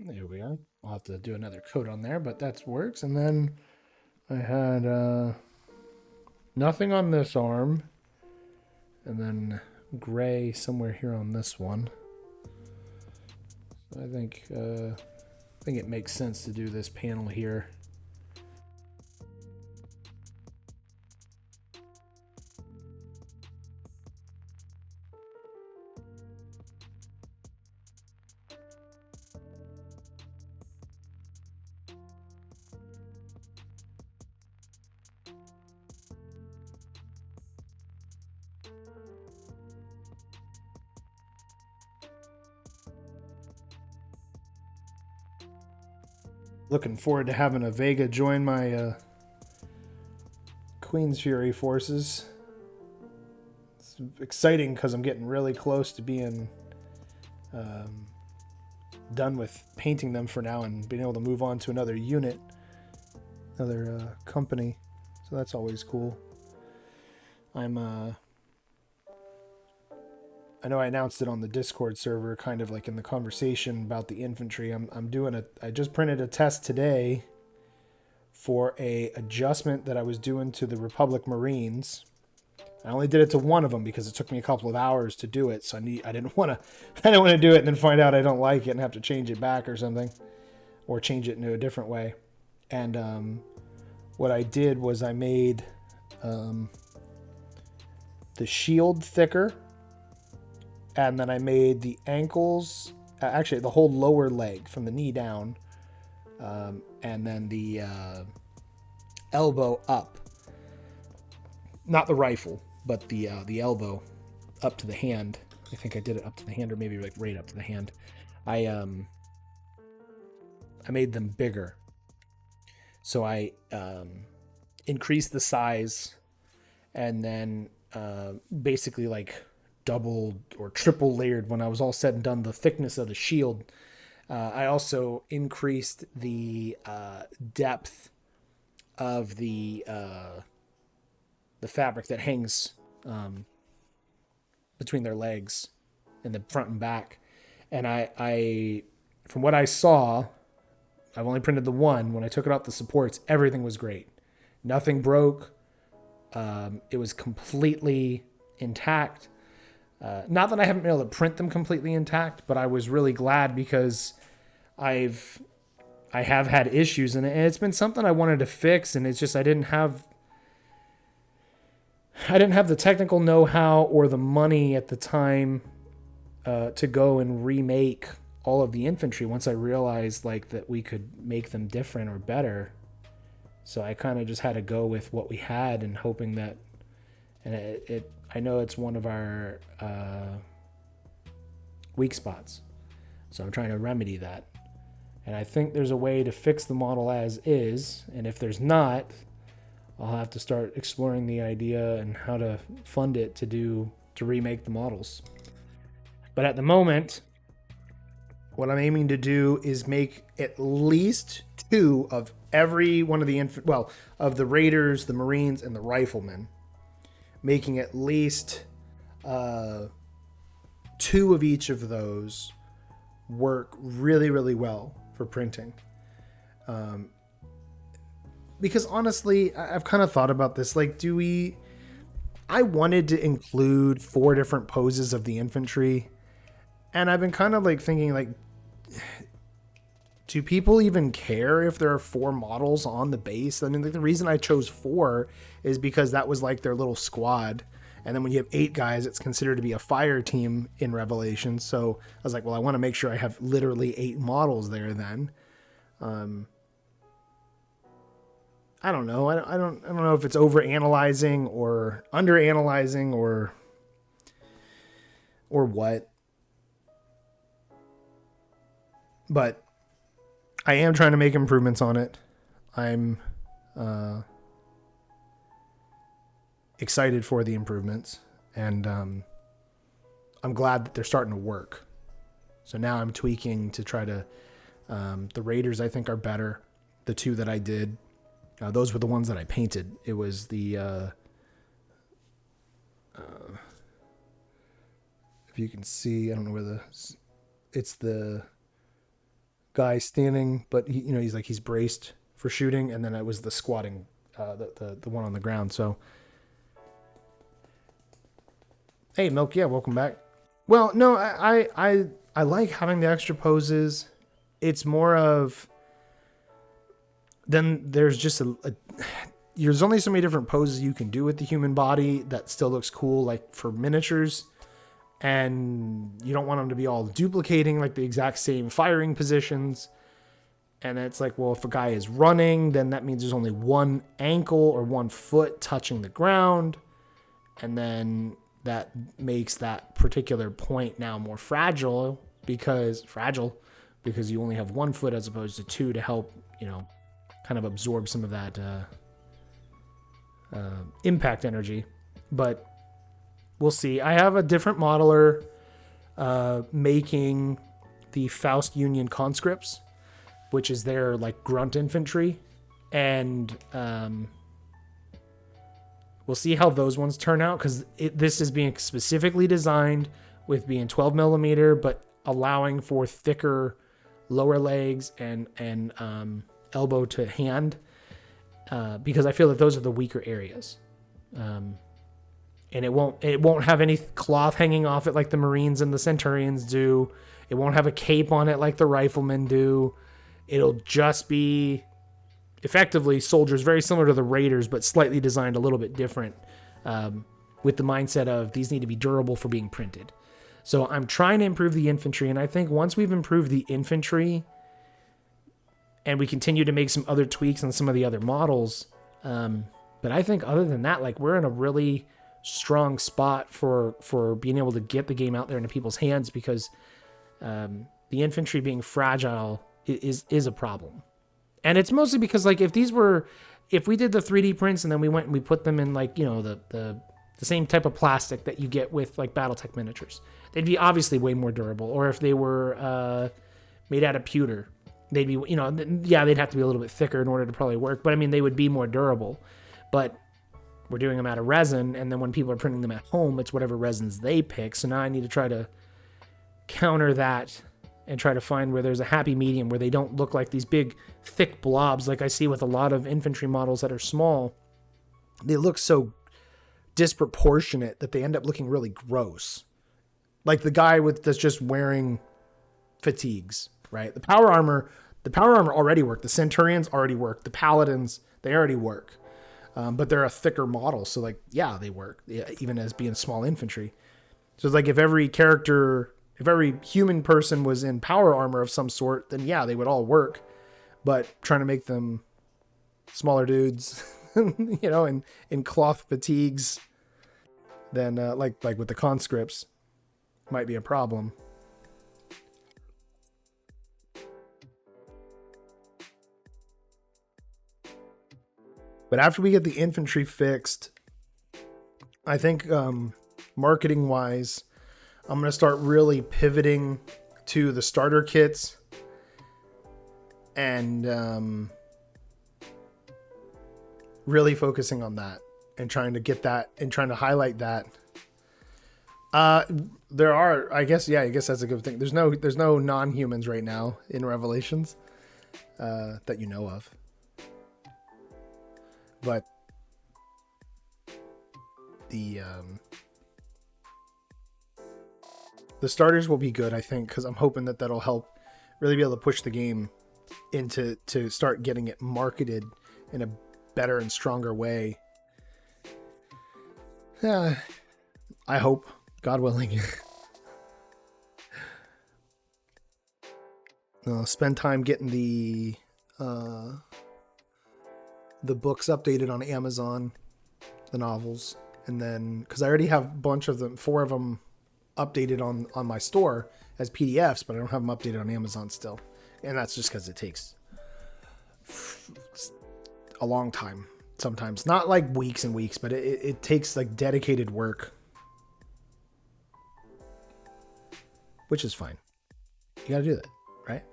There we are. I'll have to do another coat on there, but that works. And then I had nothing on this arm, and then gray somewhere here on this one. So I think it makes sense to do this panel here. Looking forward to having a Vega join my Queen's Fury forces. It's exciting because I'm getting really close to being done with painting them for now and being able to move on to another unit, another company. So that's always cool. I know I announced it on the Discord server, kind of like in the conversation about the infantry. I just printed a test today for a adjustment that I was doing to the Republic Marines. I only did it to one of them because it took me a couple of hours to do it. So I didn't want to do it and then find out I don't like it and have to change it back or something, or change it into a different way. And what I did was I made the shield thicker. And then I made the ankles, actually the whole lower leg from the knee down, and then the elbow up. Not the rifle, but the elbow up to the hand. I think I did it up to the hand, or maybe like right up to the hand. I made them bigger, so I increased the size, and then basically like double or triple layered when I was all said and done the thickness of the shield. I also increased the depth of the fabric that hangs between their legs in the front and back. And I from what I saw, I've only printed the one. When I took it off the supports, everything was great. Nothing broke. It was completely intact. Not that I haven't been able to print them completely intact, but I was really glad because I have had issues, and it's been something I wanted to fix, and it's just I didn't have the technical know-how or the money at the time to go and remake all of the infantry once I realized like that we could make them different or better. So I kind of just had to go with what we had and hoping that, and I know it's one of our weak spots. So I'm trying to remedy that. And I think there's a way to fix the model as is. And if there's not, I'll have to start exploring the idea and how to fund it to remake the models. But at the moment, what I'm aiming to do is make at least 2 of every one of the of the Raiders, the Marines, and the Riflemen, making at least 2 of each of those work really, really well for printing. Because honestly, I've kind of thought about this. Like, I wanted to include 4 different poses of the infantry. And I've been kind of like thinking, like, do people even care if there are 4 models on the base? I mean, like, the reason I chose 4 is because that was like their little squad. And then when you have 8 guys, it's considered to be a fire team in Revelation. So I was like, well, I want to make sure I have literally 8 models there then. I don't know. I don't know if it's over analyzing or under analyzing or what. But I am trying to make improvements on it. I'm excited for the improvements, and I'm glad that they're starting to work. So now I'm tweaking to try to the Raiders I think are better. The 2 that I did, those were the ones that I painted. It was the if you can see, I don't know where it's the guy standing, but he's braced for shooting, and then it was the squatting, the one on the ground. So, hey, Milk, yeah, welcome back. Well, no, I like having the extra poses. It's more of then there's just there's only so many different poses you can do with the human body that still looks cool, like for miniatures. And you don't want them to be all duplicating like the exact same firing positions. And it's like, well, if a guy is running, then that means there's only one ankle or one foot touching the ground. And then that makes that particular point now more fragile because you only have one foot as opposed to 2 to help, kind of absorb some of that impact energy. But we'll see. I have a different modeler making the Faust Union conscripts, which is their like grunt infantry, and we'll see how those ones turn out because this is being specifically designed with being 12 millimeter, but allowing for thicker lower legs and elbow to hand because I feel that those are the weaker areas. And it won't have any cloth hanging off it like the Marines and the Centurions do. It won't have a cape on it like the Riflemen do. It'll just be effectively soldiers very similar to the Raiders, but slightly designed a little bit different with the mindset of these need to be durable for being printed. So I'm trying to improve the infantry, and I think once we've improved the infantry and we continue to make some other tweaks on some of the other models, but I think other than that, like we're in a really strong spot for being able to get the game out there into people's hands because the infantry being fragile is a problem. And it's mostly because like if we did the 3D prints and then we went and we put them in like, the same type of plastic that you get with like BattleTech miniatures, they'd be obviously way more durable. Or if they were made out of pewter, they'd be, you know, yeah, they'd have to be a little bit thicker in order to probably work, but I mean, they would be more durable. But we're doing them out of resin, and then when people are printing them at home, it's whatever resins they pick. So now I need to try to counter that and try to find where there's a happy medium where they don't look like these big, thick blobs like I see with a lot of infantry models that are small. They look so disproportionate that they end up looking really gross. Like the guy that's just wearing fatigues, right? The power armor already worked. The Centurions already work. The Paladins, they already work. But they're a thicker model. So like, yeah, they work, even as being small infantry. So it's like if every human person was in power armor of some sort, then yeah, they would all work. But trying to make them smaller dudes, you know, in cloth fatigues, then like with the conscripts, might be a problem. But after we get the infantry fixed, I think marketing wise, I'm going to start really pivoting to the starter kits and really focusing on that and trying to get that and trying to highlight that. There are, I guess that's a good thing. There's no non-humans right now in Revelations that you know of. But the starters will be good, I think, because I'm hoping that that'll help really be able to push the game to start getting it marketed in a better and stronger way. I hope, God willing. Spend time getting the books updated on Amazon, the novels, and then because I already have a bunch of them, 4 of them updated on my store as PDFs, but I don't have them updated on Amazon still, and that's just because it takes a long time sometimes, not like weeks and weeks, but it takes like dedicated work, which is fine. You gotta do that, right?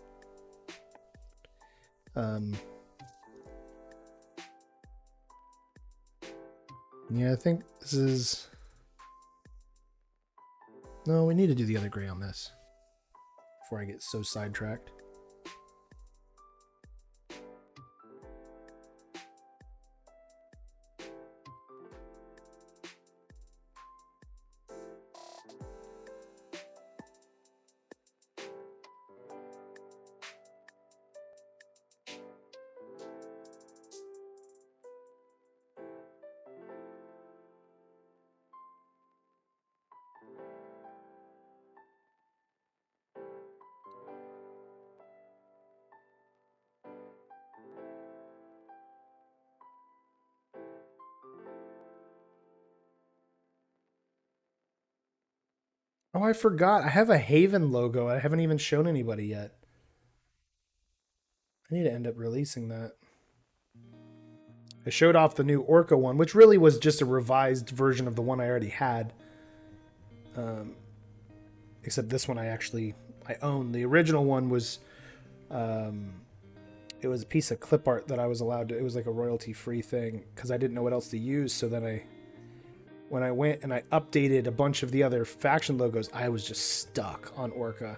Yeah, I think this is... No, we need to do the other gray on this before I get so sidetracked. Oh, I forgot. I have a Haven logo. I haven't even shown anybody yet. I need to end up releasing that. I showed off the new Orca one, which really was just a revised version of the one I already had. Except this one I own. The original one was... it was a piece of clip art that I was allowed to... It was like a royalty-free thing because I didn't know what else to use, so then when I went and I updated a bunch of the other faction logos, I was just stuck on Orca.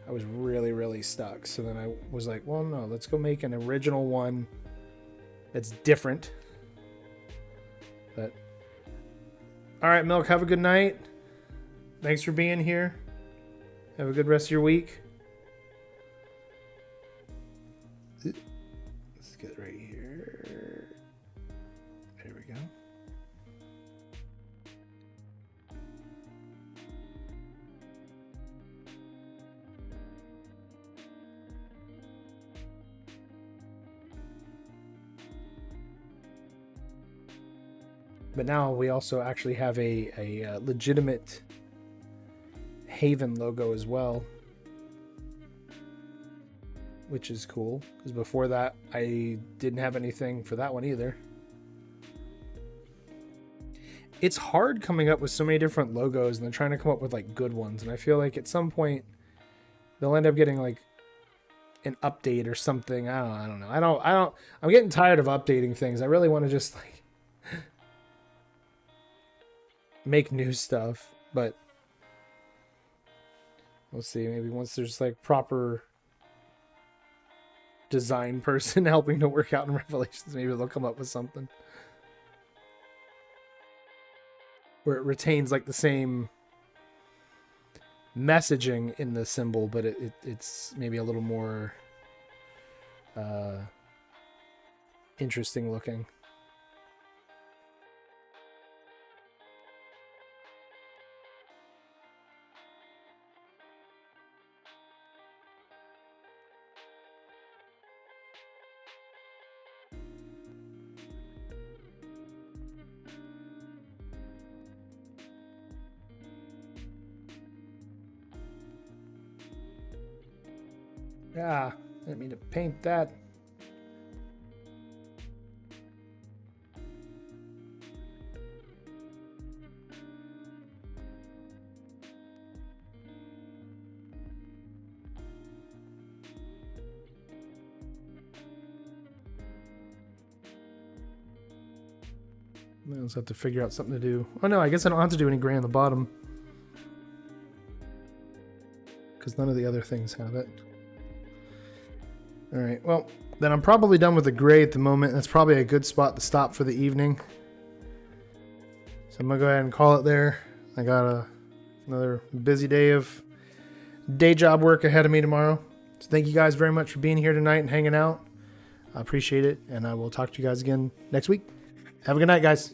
I was really, really stuck. So then I was like, well, no, let's go make an original one that's different. But all right, Milk, have a good night. Thanks for being here. Have a good rest of your week. Let's get right here. There we go. But now we also actually have a legitimate Haven logo as well, which is cool, because before that I didn't have anything for that one either. It's hard coming up with so many different logos and then trying to come up with like good ones, and I feel like at some point they'll end up getting like an update or something. I don't know. I'm getting tired of updating things. I really want to just like make new stuff, but we'll see. Maybe once there's like proper design person helping to work out in Revelations, maybe they'll come up with something where it retains like the same messaging in the symbol, but it's maybe a little more interesting looking. Ah, I didn't mean to paint that. I just have to figure out something to do. Oh no, I guess I don't have to do any gray on the bottom, because none of the other things have it. All right, well, then I'm probably done with the gray at the moment. That's probably a good spot to stop for the evening. So I'm gonna go ahead and call it there. I got another busy day of day job work ahead of me tomorrow. So thank you guys very much for being here tonight and hanging out. I appreciate it, and I will talk to you guys again next week. Have a good night, guys.